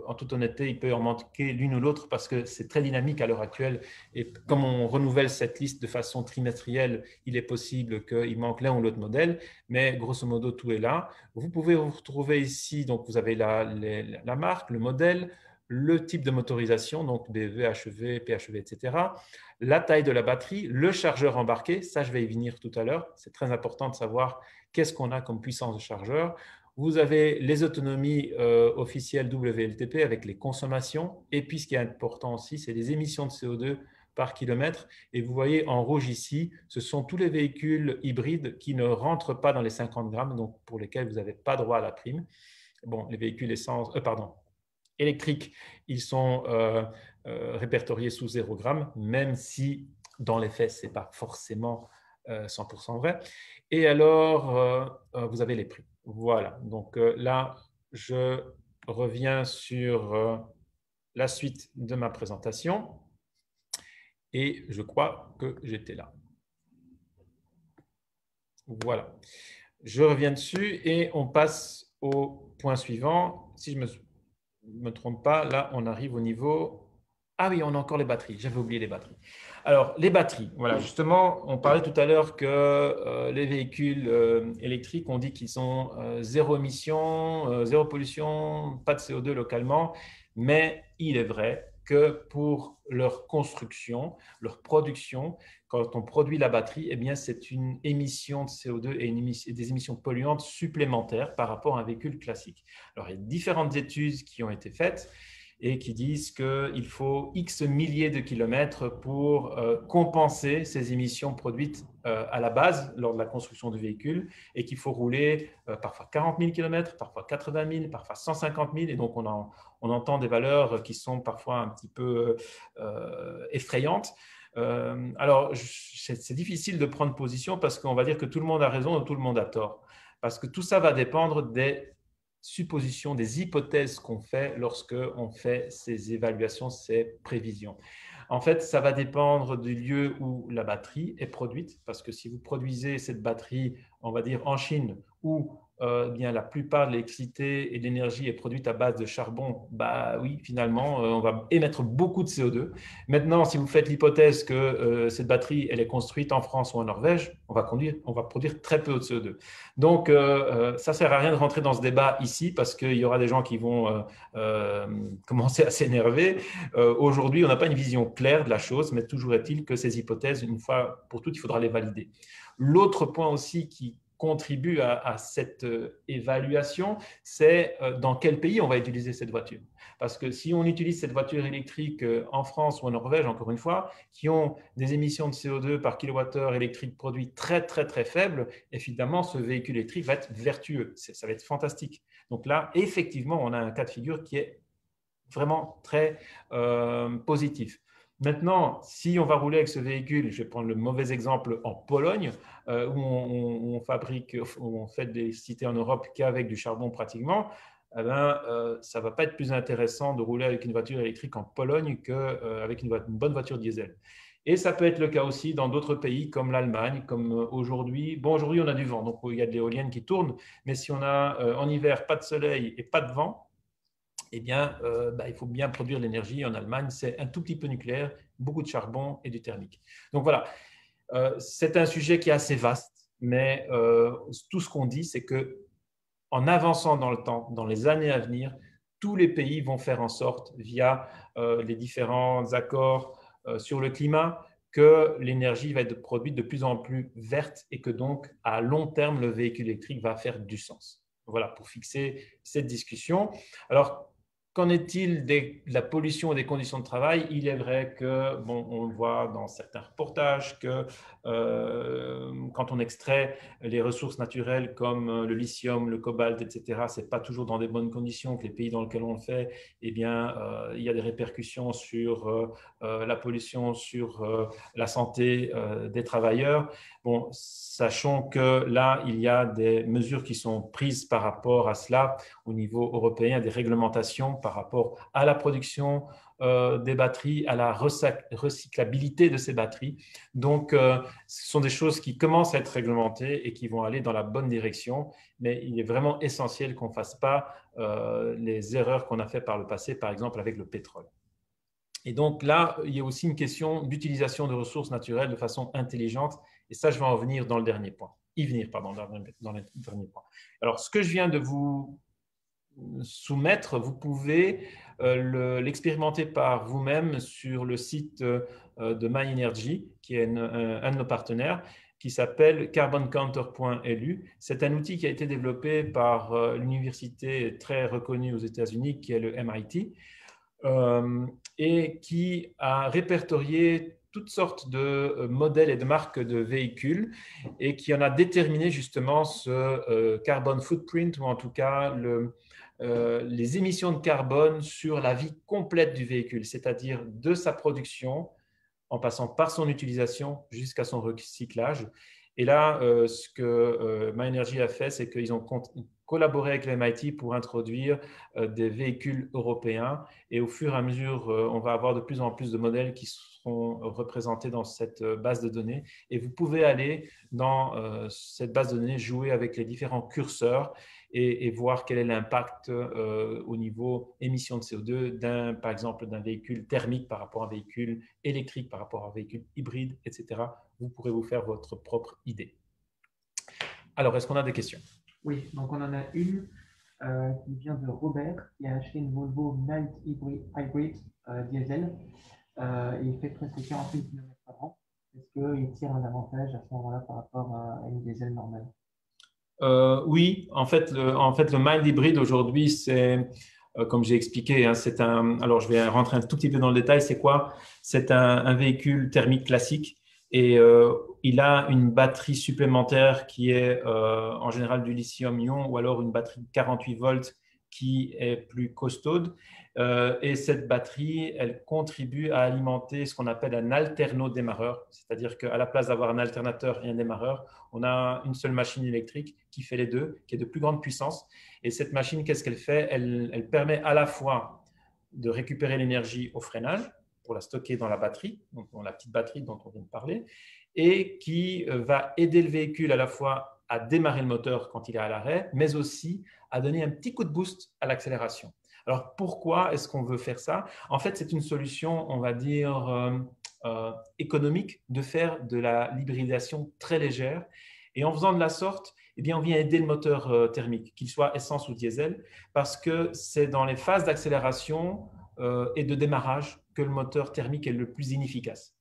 en toute honnêteté, il peut en manquer l'une ou l'autre parce que c'est très dynamique à l'heure actuelle. Et comme on renouvelle cette liste de façon trimestrielle, il est possible qu'il manque l'un ou l'autre modèle. Mais grosso modo, tout est là. Vous pouvez vous retrouver ici, donc vous avez la marque, le modèle, le type de motorisation, donc BEV, HEV, PHEV, etc. La taille de la batterie, le chargeur embarqué, ça je vais y venir tout à l'heure. C'est très important de savoir qu'est-ce qu'on a comme puissance de chargeur. Vous avez les autonomies officielles WLTP avec les consommations. Et puis ce qui est important aussi, c'est les émissions de CO2 par kilomètre. Et vous voyez en rouge ici, ce sont tous les véhicules hybrides qui ne rentrent pas dans les 50 grammes, donc pour lesquels vous n'avez pas droit à la prime. Bon, les véhicules électriques, ils sont répertoriés sous 0 g, même si dans les faits, ce n'est pas forcément 100% vrai. Et alors, vous avez les prix. Voilà, donc là, je reviens sur la suite de ma présentation et je crois que j'étais là. Voilà, je reviens dessus et on passe au point suivant. Si je ne me trompe pas, là, on arrive au niveau… Ah oui, on a encore les batteries. J'avais oublié les batteries. Alors, les batteries. Voilà, justement, on parlait tout à l'heure que les véhicules électriques, on dit qu'ils ont zéro émission, zéro pollution, pas de CO2 localement. Mais il est vrai que pour leur construction, leur production, quand on produit la batterie, eh bien, c'est une émission de CO2 et des émissions polluantes supplémentaires par rapport à un véhicule classique. Alors, il y a différentes études qui ont été faites et qui disent qu'il faut X milliers de kilomètres pour compenser ces émissions produites à la base lors de la construction du véhicule et qu'il faut rouler parfois 40 000 kilomètres, parfois 80 000, parfois 150 000. Et donc, on entend des valeurs qui sont parfois un petit peu effrayantes. Alors, c'est difficile de prendre position parce qu'on va dire que tout le monde a raison ou tout le monde a tort. Parce que tout ça va dépendre des suppositions, des hypothèses qu'on fait lorsqu'on fait ces évaluations, ces prévisions. En fait, ça va dépendre du lieu où la batterie est produite, parce que si vous produisez cette batterie, on va dire en Chine, où bien, la plupart de l'électricité et de l'énergie est produite à base de charbon, bah oui, finalement, on va émettre beaucoup de CO2. Maintenant, si vous faites l'hypothèse que cette batterie, elle est construite en France ou en Norvège, on va produire très peu de CO2. Donc, ça ne sert à rien de rentrer dans ce débat ici, parce qu'il y aura des gens qui vont commencer à s'énerver. Aujourd'hui, on n'a pas une vision claire de la chose, mais toujours est-il que ces hypothèses, une fois pour toutes, il faudra les valider. L'autre point aussi qui contribue à cette évaluation, c'est dans quel pays on va utiliser cette voiture. Parce que si on utilise cette voiture électrique en France ou en Norvège, encore une fois, qui ont des émissions de CO2 par kilowattheure électrique produit très, très, très faibles, évidemment, ce véhicule électrique va être vertueux. Ça va être fantastique. Donc là, effectivement, on a un cas de figure qui est vraiment très positif. Maintenant, si on va rouler avec ce véhicule, je vais prendre le mauvais exemple en Pologne, où on fabrique, où on fait des cités en Europe qu'avec du charbon pratiquement, eh ben, ça ne va pas être plus intéressant de rouler avec une voiture électrique en Pologne qu'avec une bonne voiture diesel. Et ça peut être le cas aussi dans d'autres pays comme l'Allemagne, comme aujourd'hui. Bon, aujourd'hui, on a du vent, donc il y a de l'éolienne qui tourne, mais si on a en hiver pas de soleil et pas de vent, eh bien, il faut bien produire l'énergie. En Allemagne, c'est un tout petit peu nucléaire, beaucoup de charbon et du thermique. Donc voilà, c'est un sujet qui est assez vaste, mais tout ce qu'on dit, c'est que en avançant dans le temps, dans les années à venir, tous les pays vont faire en sorte, via les différents accords sur le climat, que l'énergie va être produite de plus en plus verte et que donc, à long terme, le véhicule électrique va faire du sens. Voilà, pour fixer cette discussion. Alors, qu'en est-il de la pollution et des conditions de travail? Il est vrai que, bon, on le voit dans certains reportages, que quand on extrait les ressources naturelles comme le lithium, le cobalt, etc., ce n'est pas toujours dans des bonnes conditions, que les pays dans lesquels on le fait, eh bien, il y a des répercussions sur la pollution, sur la santé des travailleurs. Bon, sachant que là, il y a des mesures qui sont prises par rapport à cela au niveau européen, des réglementations par rapport à la production des batteries, à la recyclabilité de ces batteries. Donc, ce sont des choses qui commencent à être réglementées et qui vont aller dans la bonne direction, mais il est vraiment essentiel qu'on ne fasse pas les erreurs qu'on a faites par le passé, par exemple avec le pétrole. Et donc là, il y a aussi une question d'utilisation de ressources naturelles de façon intelligente. Et ça, je vais en venir dans le dernier point. Dans le dernier point. Alors, ce que je viens de vous soumettre, vous pouvez l'expérimenter par vous-même sur le site de MyEnergy, qui est un de nos partenaires, qui s'appelle carboncounter.lu. C'est un outil qui a été développé par l'université très reconnue aux États-Unis, qui est le MIT. Et qui a répertorié toutes sortes de modèles et de marques de véhicules et qui en a déterminé justement ce carbon footprint, ou en tout cas les émissions de carbone sur la vie complète du véhicule, c'est-à-dire de sa production en passant par son utilisation jusqu'à son recyclage. Et là, ce que MyEnergy a fait, c'est qu'ils ont collaboré avec le MIT pour introduire des véhicules européens. Et au fur et à mesure, on va avoir de plus en plus de modèles qui seront représentés dans cette base de données. Et vous pouvez aller dans cette base de données, jouer avec les différents curseurs et voir quel est l'impact au niveau émissions de CO2 par exemple, d'un véhicule thermique par rapport à un véhicule électrique, par rapport à un véhicule hybride, etc. Vous pourrez vous faire votre propre idée. Alors, est-ce qu'on a des questions? Oui, donc on en a une qui vient de Robert, qui a acheté une Volvo Mild Hybrid diesel. Et il fait presque 48 km par an. Est-ce qu'il tire un avantage à ce moment-là par rapport à une diesel normale? Oui, en fait, le mild hybride aujourd'hui, c'est, comme j'ai expliqué, hein, c'est alors je vais rentrer un tout petit peu dans le détail, c'est quoi? C'est un véhicule thermique classique et il a une batterie supplémentaire qui est en général du lithium-ion ou alors une batterie de 48 volts qui est plus costaude. Et cette batterie, elle contribue à alimenter ce qu'on appelle un alternodémarreur, c'est-à-dire qu'à la place d'avoir un alternateur et un démarreur, on a une seule machine électrique qui fait les deux, qui est de plus grande puissance. Et cette machine, qu'est-ce qu'elle fait? Elle permet à la fois de récupérer l'énergie au freinage pour la stocker dans la batterie, donc dans la petite batterie dont on vient de parler, et qui va aider le véhicule à la fois à démarrer le moteur quand il est à l'arrêt, mais aussi à donner un petit coup de boost à l'accélération. Alors, pourquoi est-ce qu'on veut faire ça? En fait, c'est une solution, on va dire, économique de faire de l'hybridation très légère. Et en faisant de la sorte, eh bien, on vient aider le moteur thermique, qu'il soit essence ou diesel, parce que c'est dans les phases d'accélération et de démarrage que le moteur thermique est le plus inefficace.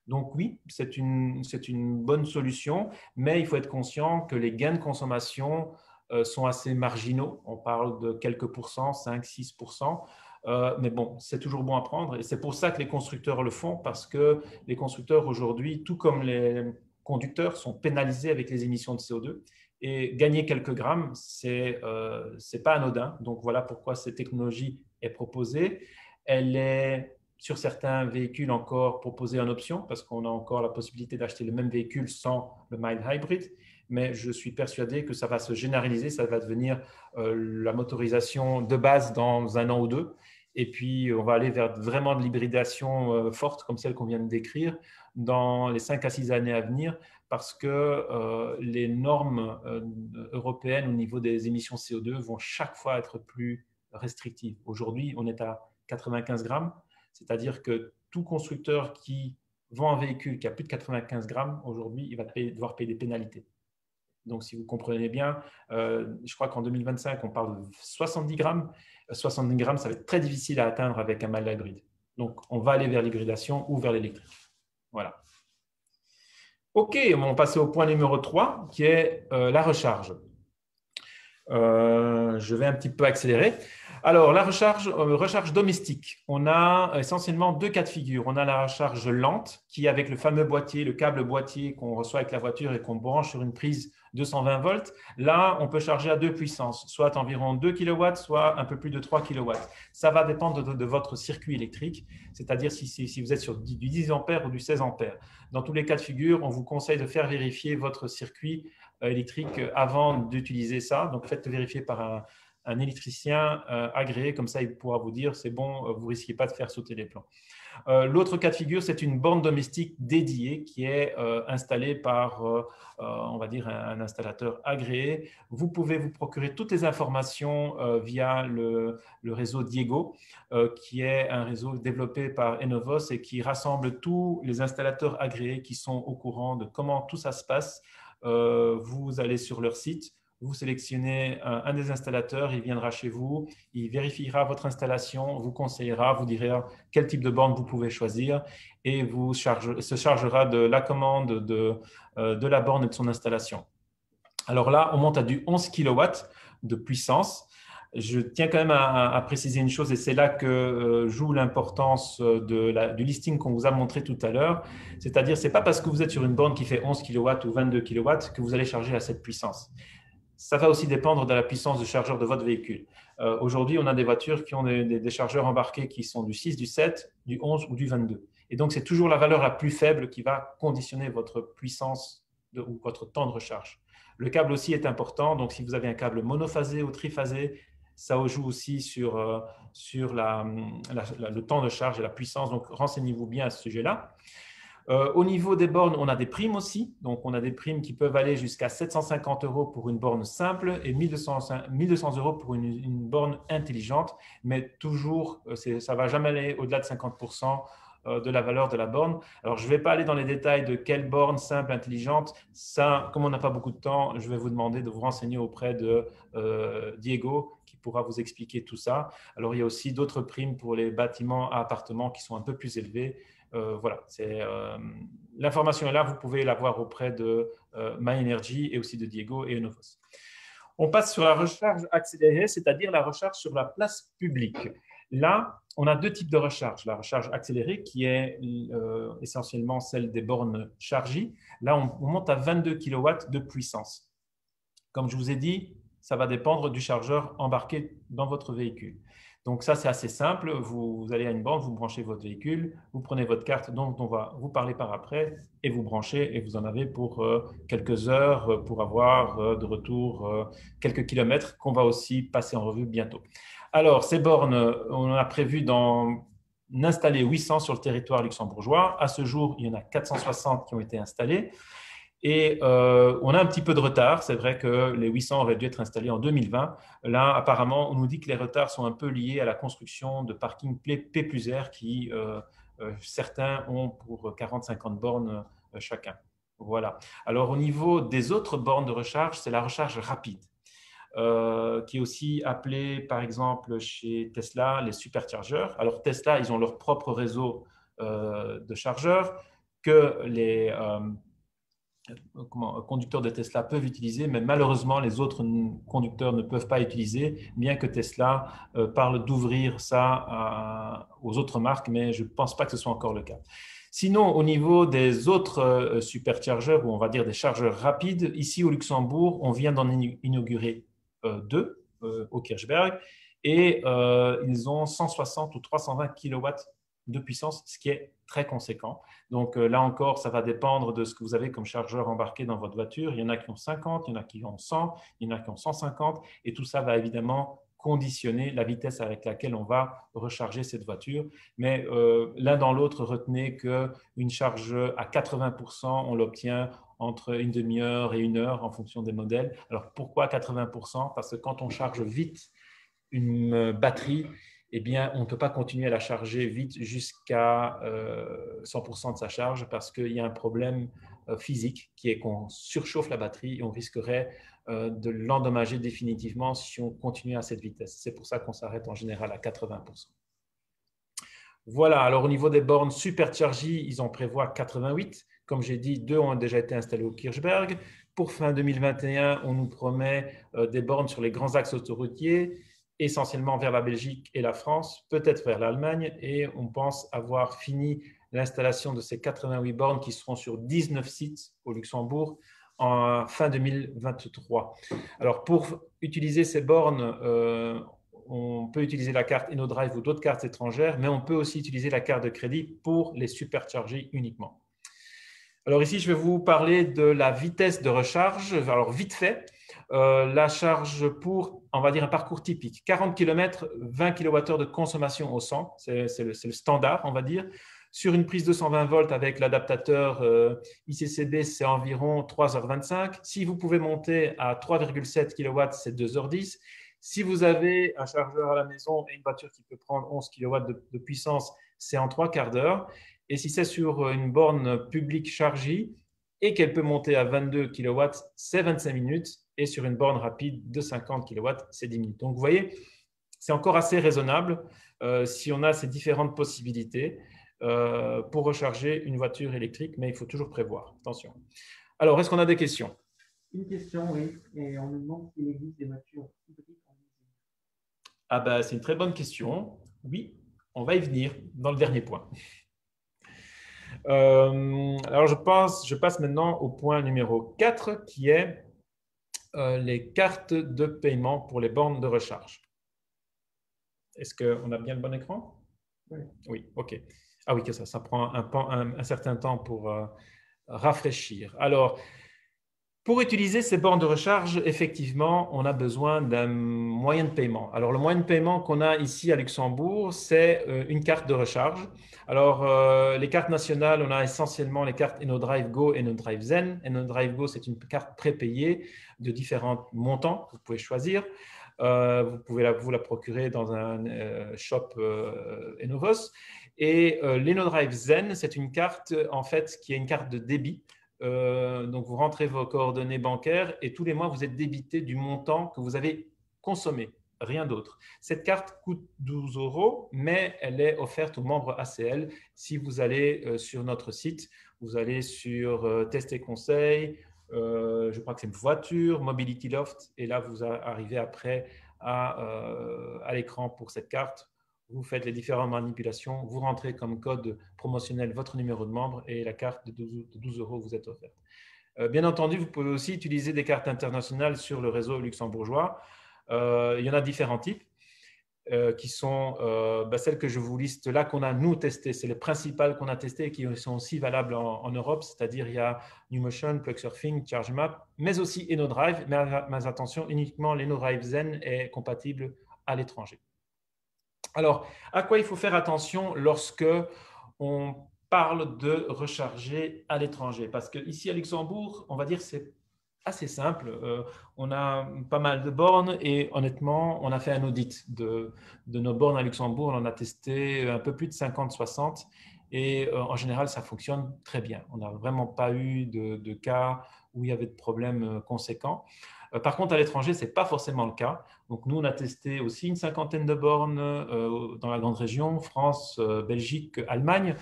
Donc oui, c'est une bonne solution, mais il faut être conscient que les gains de consommation sont assez marginaux. On parle de quelques pourcents, 5-6%. Mais bon, c'est toujours bon à prendre et c'est pour ça que les constructeurs le font parce que les constructeurs aujourd'hui, tout comme les conducteurs, sont pénalisés avec les émissions de CO2 et gagner quelques grammes, c'est pas anodin. Donc voilà pourquoi cette technologie est proposée. Elle est sur certains véhicules encore proposée en option parce qu'on a encore la possibilité d'acheter le même véhicule sans le mild hybrid. Mais je suis persuadé que ça va se généraliser, ça va devenir la motorisation de base dans un an ou deux. Et puis, on va aller vers vraiment de l'hybridation forte, comme celle qu'on vient de décrire, dans les 5 à 6 années à venir, parce que les normes européennes au niveau des émissions CO2 vont chaque fois être plus restrictives. Aujourd'hui, on est à 95 grammes, c'est-à-dire que tout constructeur qui vend un véhicule qui a plus de 95 grammes, aujourd'hui, il va devoir payer des pénalités. Donc, si vous comprenez bien, je crois qu'en 2025, on parle de 70 grammes. 70 grammes, ça va être très difficile à atteindre avec un mild hybrid. Donc, on va aller vers l'hybridation ou vers l'électrique. Voilà. OK, on va passer au point numéro 3, qui est la recharge. Je vais un petit peu accélérer. Alors, la recharge domestique, on a essentiellement 2 cas de figure. On a la recharge lente, qui est avec le fameux boîtier, le câble boîtier qu'on reçoit avec la voiture et qu'on branche sur une prise 220 volts. Là, on peut charger à 2 puissances, soit environ 2 kW, soit un peu plus de 3 kW. Ça va dépendre de votre circuit électrique, c'est-à-dire si vous êtes sur du 10 ampères ou du 16 ampères. Dans tous les cas de figure, on vous conseille de faire vérifier votre circuit électrique avant d'utiliser ça. Donc, faites vérifier par un électricien agréé, comme ça il pourra vous dire c'est bon, vous ne risquez pas de faire sauter les plans. L'autre cas de figure, c'est une borne domestique dédiée qui est installée par, on va dire, un installateur agréé. Vous pouvez vous procurer toutes les informations via le réseau Diego, qui est un réseau développé par Enovos et qui rassemble tous les installateurs agréés qui sont au courant de comment tout ça se passe. Vous allez sur leur site, vous sélectionnez un des installateurs, il viendra chez vous, il vérifiera votre installation, vous conseillera, vous dira quel type de borne vous pouvez choisir et se chargera de la commande de la borne et de son installation. Alors là, on monte à du 11 kW de puissance. Je tiens quand même à préciser une chose et c'est là que joue l'importance du listing qu'on vous a montré tout à l'heure. C'est-à-dire, ce n'est pas parce que vous êtes sur une borne qui fait 11 kW ou 22 kW que vous allez charger à cette puissance. Ça va aussi dépendre de la puissance de chargeur de votre véhicule. Aujourd'hui, on a des voitures qui ont des chargeurs embarqués qui sont du 6, du 7, du 11 ou du 22. Et donc, c'est toujours la valeur la plus faible qui va conditionner votre puissance ou votre temps de recharge. Le câble aussi est important. Donc, si vous avez un câble monophasé ou triphasé, ça joue aussi sur le temps de charge et la puissance. Donc, renseignez-vous bien à ce sujet-là. Au niveau des bornes, on a des primes aussi. Donc, on a des primes qui peuvent aller jusqu'à 750 € pour une borne simple et 1200 € pour une borne intelligente. Mais toujours, ça ne va jamais aller au-delà de 50% de la valeur de la borne. Alors, je ne vais pas aller dans les détails de quelle borne simple, intelligente. Ça, comme on n'a pas beaucoup de temps, je vais vous demander de vous renseigner auprès de Diego qui pourra vous expliquer tout ça. Alors, il y a aussi d'autres primes pour les bâtiments à appartements qui sont un peu plus élevés. Voilà, l'information est là, vous pouvez la voir auprès de MyEnergy et aussi de Diego et Enovos. On passe sur la recharge accélérée, c'est-à-dire la recharge sur la place publique. Là, on a 2 types de recharge. La recharge accélérée qui est essentiellement celle des bornes Chargy. Là, on monte à 22 kW de puissance. Comme je vous ai dit, ça va dépendre du chargeur embarqué dans votre véhicule. Donc ça, c'est assez simple. Vous allez à une borne, vous branchez votre véhicule, vous prenez votre carte dont on va vous parler par après et vous branchez et vous en avez pour quelques heures pour avoir de retour quelques kilomètres qu'on va aussi passer en revue bientôt. Alors, ces bornes, on a prévu d'en installer 800 sur le territoire luxembourgeois. À ce jour, il y en a 460 qui ont été installées. Et on a un petit peu de retard. C'est vrai que les 800 auraient dû être installés en 2020. Là, apparemment, on nous dit que les retards sont un peu liés à la construction de parkings P+R qui, certains ont pour 40-50 bornes chacun. Voilà. Alors, au niveau des autres bornes de recharge, c'est la recharge rapide. Qui est aussi appelée, par exemple, chez Tesla, les superchargeurs. Alors, Tesla, ils ont leur propre réseau de chargeurs que les conducteurs de Tesla peuvent utiliser, mais malheureusement, les autres conducteurs ne peuvent pas utiliser, bien que Tesla parle d'ouvrir ça aux autres marques, mais je ne pense pas que ce soit encore le cas. Sinon, au niveau des autres superchargeurs, ou on va dire des chargeurs rapides, ici au Luxembourg, on vient d'en inaugurer deux au Kirchberg, et ils ont 160 ou 320 kilowatts de puissance, ce qui est très conséquent. Donc là encore, ça va dépendre de ce que vous avez comme chargeur embarqué dans votre voiture. Il y en a qui ont 50, il y en a qui ont 100, il y en a qui ont 150, et tout ça va évidemment conditionner la vitesse avec laquelle on va recharger cette voiture. Mais l'un dans l'autre, retenez qu'une charge à 80%, on l'obtient entre une demi-heure et une heure en fonction des modèles. Alors pourquoi 80%? Parce que quand on charge vite une batterie, eh bien, on ne peut pas continuer à la charger vite jusqu'à 100% de sa charge parce qu'il y a un problème physique qui est qu'on surchauffe la batterie et on risquerait de l'endommager définitivement si on continue à cette vitesse. C'est pour ça qu'on s'arrête en général à 80%. Voilà, alors au niveau des bornes superchargées, ils en prévoient 88. Comme j'ai dit, 2 ont déjà été installés au Kirchberg. Pour fin 2021, on nous promet des bornes sur les grands axes autoroutiers, essentiellement vers la Belgique et la France, peut-être vers l'Allemagne, et on pense avoir fini l'installation de ces 88 bornes qui seront sur 19 sites au Luxembourg en fin 2023. Alors, pour utiliser ces bornes, on peut utiliser la carte InnoDrive ou d'autres cartes étrangères, mais on peut aussi utiliser la carte de crédit pour les supercharger uniquement. Alors ici, je vais vous parler de la vitesse de recharge. Alors vite fait, la charge pour, on va dire, un parcours typique. 40 km, 20 kWh de consommation au 100, c'est le standard, on va dire. Sur une prise de 220 volts avec l'adaptateur ICCB, c'est environ 3h25. Si vous pouvez monter à 3,7 kW, c'est 2h10. Si vous avez un chargeur à la maison et une voiture qui peut prendre 11 kW de puissance, c'est en 3 quarts d'heure. Et si c'est sur une borne publique chargée et qu'elle peut monter à 22 kW, c'est 25 minutes. Et sur une borne rapide de 50 kW, c'est 10 minutes. Donc, vous voyez, c'est encore assez raisonnable si on a ces différentes possibilités pour recharger une voiture électrique, mais il faut toujours prévoir. Attention. Alors, est-ce qu'on a des questions? Une question, oui. Et on nous demande s'il existe des voitures hybrides en usine. Ah ben, c'est une très bonne question. Oui, on va y venir dans le dernier point. Alors, je passe maintenant au point numéro 4 qui est les cartes de paiement pour les bornes de recharge. Est-ce qu'on a bien le bon écran? Oui. Oui, OK. Ah oui, que ça prend un certain temps pour rafraîchir. Alors, pour utiliser ces bornes de recharge, effectivement, on a besoin d'un moyen de paiement. Alors, le moyen de paiement qu'on a ici à Luxembourg, c'est une carte de recharge. Alors, les cartes nationales, on a essentiellement les cartes InnoDrive Go et InnoDrive Zen. InnoDrive Go, c'est une carte prépayée de différents montants que vous pouvez choisir. Vous pouvez vous la procurer dans un shop Innovos. Et l'InnoDrive Zen, c'est une carte, en fait, qui est une carte de débit. Donc, vous rentrez vos coordonnées bancaires et tous les mois, vous êtes débité du montant que vous avez consommé, rien d'autre. Cette carte coûte 12 €, mais elle est offerte aux membres ACL. Si vous allez sur notre site, vous allez sur Test et Conseils, je crois que c'est une voiture, Mobility Loft, et là, vous arrivez après à l'écran pour cette carte. Vous faites les différentes manipulations, vous rentrez comme code promotionnel votre numéro de membre et la carte de 12 € vous est offerte. Bien entendu, vous pouvez aussi utiliser des cartes internationales sur le réseau luxembourgeois. Il y en a différents types. qui sont celles que je vous liste là, qu'on a nous testées. C'est les principales qu'on a testées et qui sont aussi valables en Europe, c'est-à-dire il y a NewMotion, Plugsurfing, ChargeMap, mais aussi EnoDrive. Mais attention, uniquement l'EnoDrive Zen est compatible à l'étranger. Alors, à quoi il faut faire attention lorsque on parle de recharger à l'étranger? Parce qu'ici à Luxembourg, on va dire que c'est assez simple. On a pas mal de bornes et honnêtement, on a fait un audit de nos bornes à Luxembourg. On en a testé un peu plus de 50-60 et en général, ça fonctionne très bien. On n'a vraiment pas eu de cas où il y avait de problèmes conséquents. Par contre, à l'étranger, ce n'est pas forcément le cas. Donc, nous, on a testé aussi une cinquantaine de bornes dans la grande région, France, Belgique, Allemagne,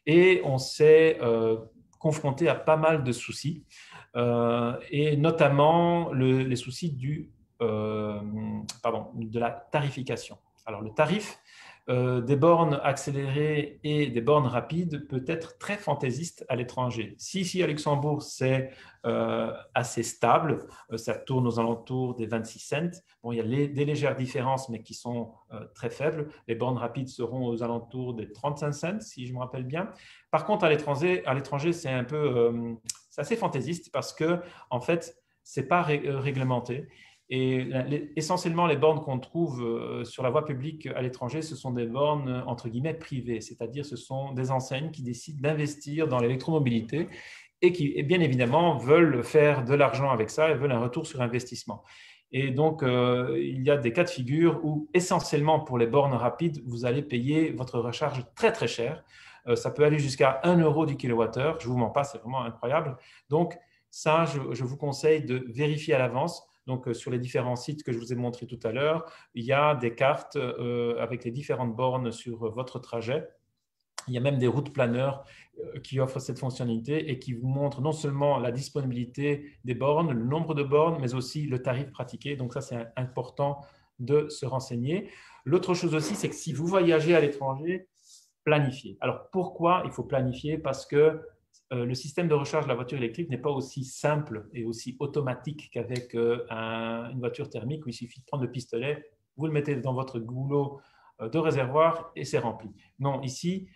et on s'est confronté à pas mal de soucis, et notamment les soucis de la tarification. Alors, le tarif des bornes accélérées et des bornes rapides peut être très fantaisiste à l'étranger. Si ici à Luxembourg, c'est assez stable, ça tourne aux alentours des 26 cents. Bon, il y a des légères différences, mais qui sont très faibles. Les bornes rapides seront aux alentours des 35 cents, si je me rappelle bien. Par contre, à l'étranger, c'est un peu, c'est assez fantaisiste parce que, en fait, c'est pas réglementé. Et essentiellement, les bornes qu'on trouve sur la voie publique à l'étranger, ce sont des bornes entre guillemets privées, c'est-à-dire ce sont des enseignes qui décident d'investir dans l'électromobilité et qui, bien évidemment, veulent faire de l'argent avec ça et veulent un retour sur investissement. Et donc, il y a des cas de figure où, essentiellement pour les bornes rapides, vous allez payer votre recharge très, très cher. Ça peut aller jusqu'à 1 euro du kilowattheure. Je ne vous mens pas, c'est vraiment incroyable. Donc, ça, je vous conseille de vérifier à l'avance. Donc, sur les différents sites que je vous ai montrés tout à l'heure, il y a des cartes avec les différentes bornes sur votre trajet. Il y a même des routes planeurs qui offrent cette fonctionnalité et qui vous montrent non seulement la disponibilité des bornes, le nombre de bornes, mais aussi le tarif pratiqué. Donc, ça, c'est important de se renseigner. L'autre chose aussi, c'est que si vous voyagez à l'étranger, planifiez. Alors, pourquoi il faut planifier? Parce que le système de recharge de la voiture électrique n'est pas aussi simple et aussi automatique qu'avec une voiture thermique où il suffit de prendre le pistolet, vous le mettez dans votre goulot de réservoir et c'est rempli. Non, ici,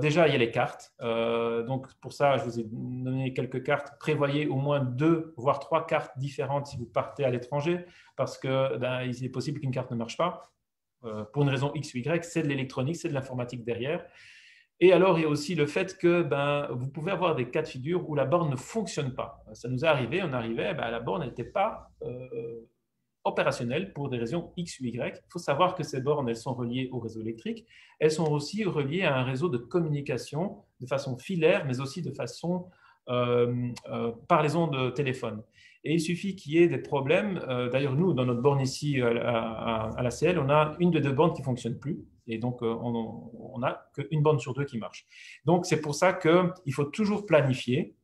déjà, il y a les cartes. Donc, pour ça, je vous ai donné quelques cartes. Prévoyez au moins 2, voire 3 cartes différentes si vous partez à l'étranger parce qu'il est possible qu'une carte ne marche pas. Pour une raison X ou Y, c'est de l'électronique, c'est de l'informatique derrière. Et alors, il y a aussi le fait que vous pouvez avoir des cas de figure où la borne ne fonctionne pas. Ça nous est arrivé, on arrivait, la borne n'était pas opérationnelle pour des raisons X ou Y. Il faut savoir que ces bornes, elles sont reliées au réseau électrique. Elles sont aussi reliées à un réseau de communication de façon filaire, mais aussi de façon par les ondes de téléphone. Et il suffit qu'il y ait des problèmes. D'ailleurs, nous, dans notre borne ici à la CL, on a une des 2 bornes qui ne fonctionne plus. Et donc, on n'a qu'une borne sur 2 qui marche. Donc, c'est pour ça qu'il faut toujours planifier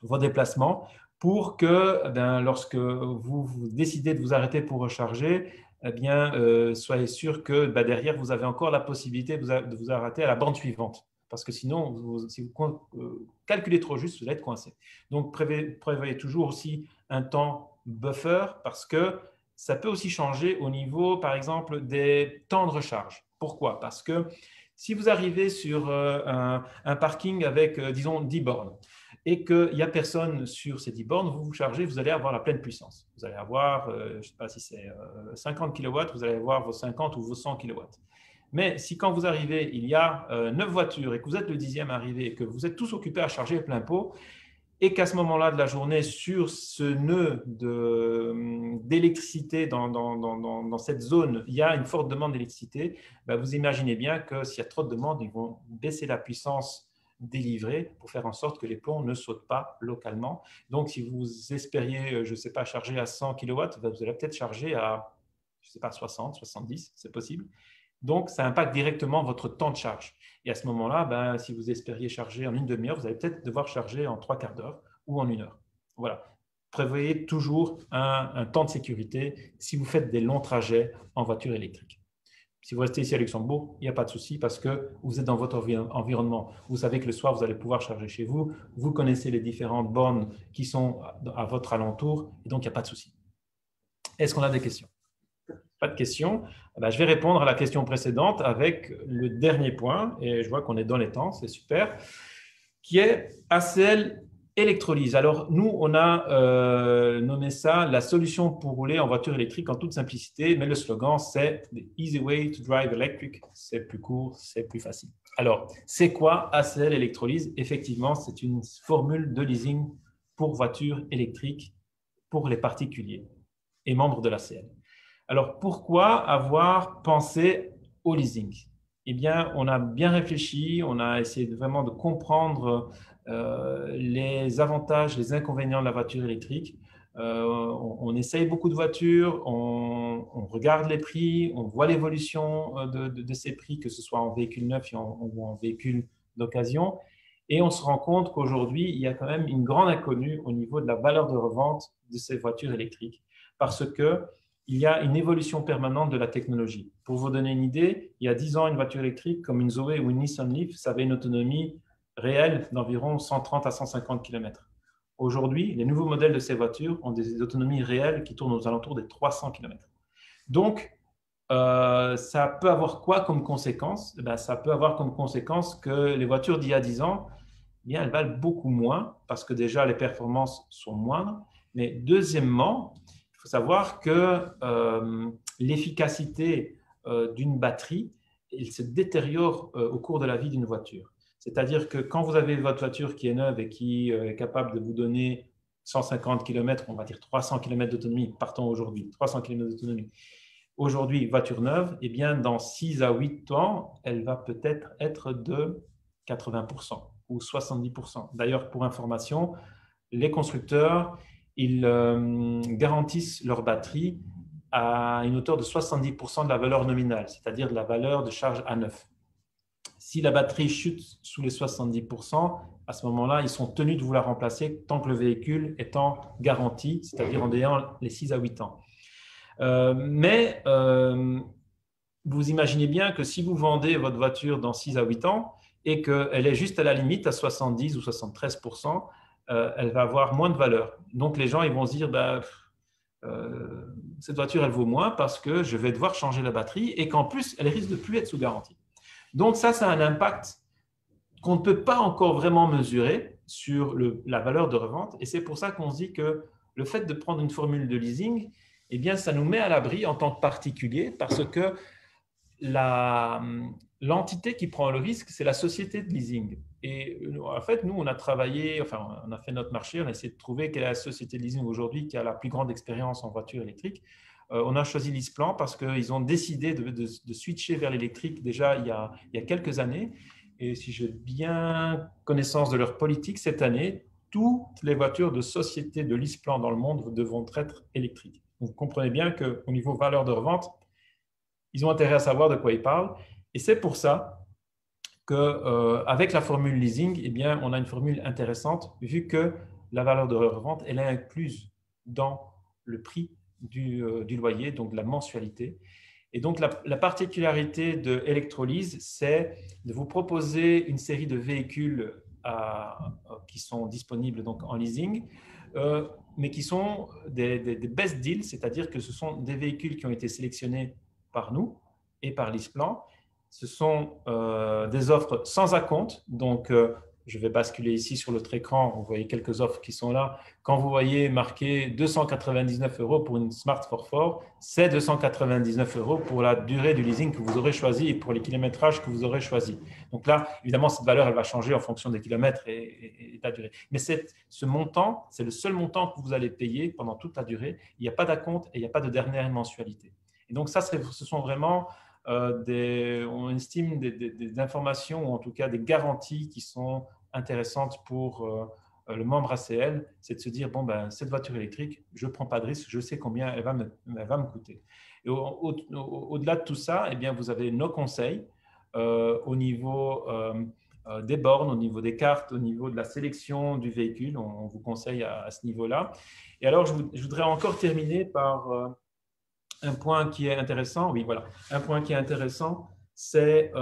vos déplacements pour que, lorsque vous décidez de vous arrêter pour recharger, soyez sûr que derrière, vous avez encore la possibilité de vous arrêter à la borne suivante. Parce que sinon, si vous calculez trop juste, vous allez être coincé. Donc, prévoyez toujours aussi un temps buffer parce que ça peut aussi changer au niveau, par exemple, des temps de recharge. Pourquoi? Parce que si vous arrivez sur un parking avec, disons, 10 bornes et qu'il n'y a personne sur ces 10 bornes, vous vous chargez, vous allez avoir la pleine puissance. Vous allez avoir, je ne sais pas si c'est 50 kW, vous allez avoir vos 50 ou vos 100 kW. Mais si quand vous arrivez, il y a 9 voitures et que vous êtes le 10e arrivé et que vous êtes tous occupés à charger plein pot, et qu'à ce moment-là de la journée, sur ce nœud d'électricité dans cette zone, il y a une forte demande d'électricité, vous imaginez bien que s'il y a trop de demande, ils vont baisser la puissance délivrée pour faire en sorte que les plombs ne sautent pas localement. Donc, si vous espériez, je ne sais pas, charger à 100 kW, vous allez peut-être charger à, je ne sais pas, 60, 70, c'est possible. Donc, ça impacte directement votre temps de charge. Et à ce moment-là, si vous espériez charger en une demi-heure, vous allez peut-être devoir charger en 3/4 d'heure ou en 1 heure. Voilà. Prévoyez toujours un temps de sécurité si vous faites des longs trajets en voiture électrique. Si vous restez ici à Luxembourg, il n'y a pas de souci parce que vous êtes dans votre environnement. Vous savez que le soir, vous allez pouvoir charger chez vous. Vous connaissez les différentes bornes qui sont à votre alentour et donc il n'y a pas de souci. Est-ce qu'on a des questions? Pas de question. Eh ben, je vais répondre à la question précédente avec le dernier point, et je vois qu'on est dans les temps, c'est super, qui est ACL électrolyse. Alors, nous, on a nommé ça la solution pour rouler en voiture électrique en toute simplicité, mais le slogan, c'est The easy way to drive electric. C'est plus court, c'est plus facile. Alors, c'est quoi ACL électrolyse? Effectivement, c'est une formule de leasing pour voitures électriques pour les particuliers et membres de l'ACL. Alors, pourquoi avoir pensé au leasing? Eh bien, on a bien réfléchi, on a essayé vraiment de comprendre les avantages, les inconvénients de la voiture électrique. On essaye beaucoup de voitures, on regarde les prix, on voit l'évolution de ces prix, que ce soit en véhicule neuf ou en véhicule d'occasion. Et on se rend compte qu'aujourd'hui, il y a quand même une grande inconnue au niveau de la valeur de revente de ces voitures électriques. Parce que il y a une évolution permanente de la technologie. Pour vous donner une idée, il y a 10 ans, une voiture électrique comme une Zoé ou une Nissan Leaf, ça avait une autonomie réelle d'environ 130 à 150 km. Aujourd'hui, les nouveaux modèles de ces voitures ont des autonomies réelles qui tournent aux alentours des 300 km. Donc, ça peut avoir quoi comme conséquence? Ça peut avoir comme conséquence que les voitures d'il y a 10 ans, bien, elles valent beaucoup moins parce que déjà les performances sont moindres. Mais deuxièmement, il faut savoir que l'efficacité d'une batterie, elle se détériore au cours de la vie d'une voiture. C'est-à-dire que quand vous avez votre voiture qui est neuve et qui est capable de vous donner 150 km, on va dire 300 km d'autonomie, partons aujourd'hui, 300 km d'autonomie. Aujourd'hui, voiture neuve, eh bien, dans 6 à 8 ans, elle va peut-être être de 80% ou 70%. D'ailleurs, pour information, les constructeurs, ils garantissent leur batterie à une hauteur de 70% de la valeur nominale, c'est-à-dire de la valeur de charge à neuf. Si la batterie chute sous les 70%, à ce moment-là, ils sont tenus de vous la remplacer tant que le véhicule est en garantie, c'est-à-dire en ayant les 6 à 8 ans. Mais vous imaginez bien que si vous vendez votre voiture dans 6 à 8 ans et qu'elle est juste à la limite à 70 ou 73%, elle va avoir moins de valeur. Donc les gens ils vont se dire, cette voiture elle vaut moins parce que je vais devoir changer la batterie et qu'en plus elle risque de plus être sous garantie. Donc ça a un impact qu'on ne peut pas encore vraiment mesurer sur la valeur de revente. Et c'est pour ça qu'on se dit que le fait de prendre une formule de leasing, eh bien, ça nous met à l'abri en tant que particulier parce que l'entité qui prend le risque, c'est la société de leasing. Et en fait, nous, on a travaillé, enfin, on a fait notre marché, on a essayé de trouver quelle est la société de leasing aujourd'hui qui a la plus grande expérience en voiture électrique. On a choisi LeasePlan parce qu'ils ont décidé de switcher vers l'électrique déjà il y a quelques années. Et si j'ai bien connaissance de leur politique, cette année, toutes les voitures de société de LeasePlan dans le monde devront être électriques. Donc, vous comprenez bien qu'au niveau valeur de revente, ils ont intérêt à savoir de quoi ils parlent. Et c'est pour ça qu'avec la formule leasing, eh bien, on a une formule intéressante vu que la valeur de revente, elle est incluse dans le prix du loyer, donc de la mensualité. Et donc, la particularité de Electrolyse, c'est de vous proposer une série de véhicules qui sont disponibles donc, en leasing, mais qui sont des best deals, c'est-à-dire que ce sont des véhicules qui ont été sélectionnés par nous et par LeasePlan. Ce sont des offres sans acompte, donc je vais basculer ici sur l'autre écran, vous voyez quelques offres qui sont là. Quand vous voyez marqué 299 € pour une Smart 4x4, c'est 299 € pour la durée du leasing que vous aurez choisi et pour les kilométrages que vous aurez choisi. Donc là, évidemment, cette valeur, elle va changer en fonction des kilomètres et de la durée. Mais ce montant, c'est le seul montant que vous allez payer pendant toute la durée. Il n'y a pas d'acompte et il n'y a pas de dernière mensualité. Et donc ça, ce sont vraiment on estime des informations ou en tout cas des garanties qui sont intéressantes pour le membre ACL, c'est de se dire, bon, cette voiture électrique, je ne prends pas de risque, je sais combien elle va me coûter. Et au-delà de tout ça, eh bien, vous avez nos conseils au niveau des bornes, au niveau des cartes, au niveau de la sélection du véhicule. On vous conseille à ce niveau-là. Et alors, je voudrais encore terminer par un point qui est intéressant. Oui, voilà. Un point qui est intéressant, c'est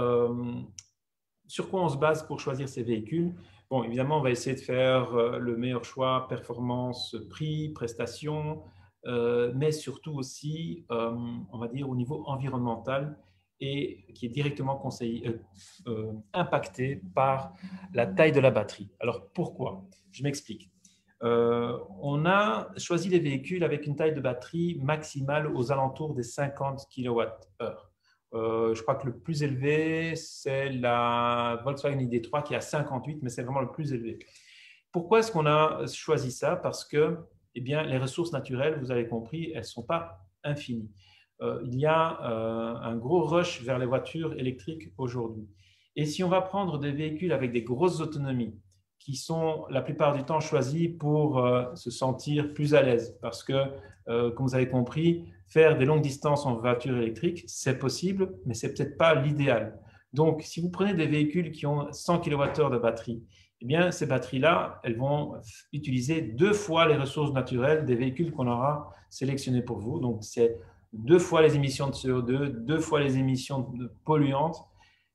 sur quoi on se base pour choisir ces véhicules. Bon, évidemment, on va essayer de faire le meilleur choix, performance, prix, prestation. mais surtout aussi, on va dire, au niveau environnemental et qui est directement impacté par la taille de la batterie. Alors pourquoi? Je m'explique. On a choisi les véhicules avec une taille de batterie maximale aux alentours des 50 kWh. Je crois que le plus élevé, c'est la Volkswagen ID3 qui a 58, mais c'est vraiment le plus élevé. Pourquoi est-ce qu'on a choisi ça? Parce que eh bien, les ressources naturelles, vous avez compris, elles ne sont pas infinies. Il y a un gros rush vers les voitures électriques aujourd'hui. Et si on va prendre des véhicules avec des grosses autonomies, qui sont la plupart du temps choisis pour se sentir plus à l'aise, parce que, comme vous avez compris, faire des longues distances en voiture électrique, c'est possible, mais ce n'est peut-être pas l'idéal. Donc, si vous prenez des véhicules qui ont 100 kWh de batterie, eh bien, ces batteries-là, elles vont utiliser 2 fois les ressources naturelles des véhicules qu'on aura sélectionnés pour vous. Donc, c'est 2 fois les émissions de CO2, 2 fois les émissions polluantes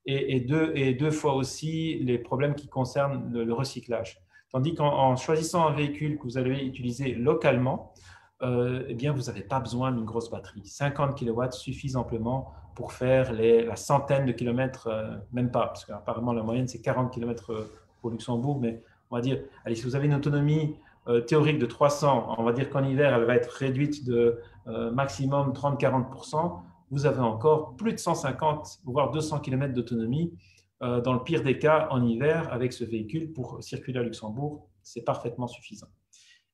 et 2 fois aussi les problèmes qui concernent le recyclage. Tandis qu'en choisissant un véhicule que vous allez utiliser localement, eh bien, vous n'avez pas besoin d'une grosse batterie. 50 kW suffisent amplement pour faire la centaine de kilomètres, même pas, parce qu'apparemment la moyenne c'est 40 km pour Luxembourg, mais on va dire, allez, si vous avez une autonomie théorique de 300, on va dire qu'en hiver elle va être réduite de maximum 30-40%, vous avez encore plus de 150, voire 200 km d'autonomie dans le pire des cas en hiver avec ce véhicule pour circuler à Luxembourg, c'est parfaitement suffisant.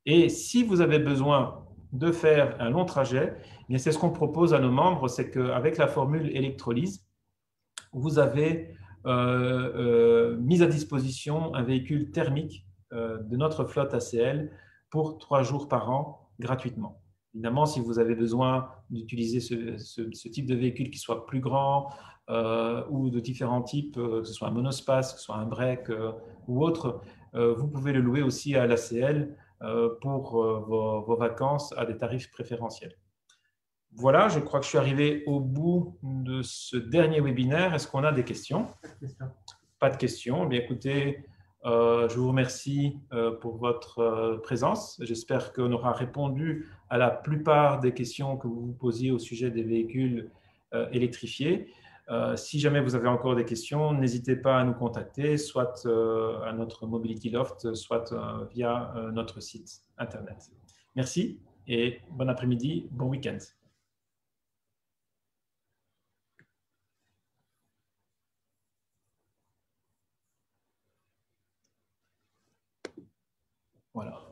Et si vous avez besoin de faire un long trajet, c'est ce qu'on propose à nos membres, c'est qu'avec la formule électrolyse, vous avez mis à disposition un véhicule thermique de notre flotte ACL pour 3 jours par an gratuitement. Évidemment, si vous avez besoin d'utiliser ce type de véhicule qui soit plus grand ou de différents types, que ce soit un monospace, que ce soit un break ou autre, vous pouvez le louer aussi à l'ACL pour vos vacances à des tarifs préférentiels. Voilà, je crois que je suis arrivé au bout de ce dernier webinaire. Est-ce qu'on a des questions? Pas de questions. Bien, écoutez, je vous remercie pour votre présence. J'espère qu'on aura répondu à la plupart des questions que vous vous posiez au sujet des véhicules électrifiés. Si jamais vous avez encore des questions, n'hésitez pas à nous contacter, soit à notre Mobility Loft, soit via notre site Internet. Merci et bon après-midi, bon week-end. Voilà.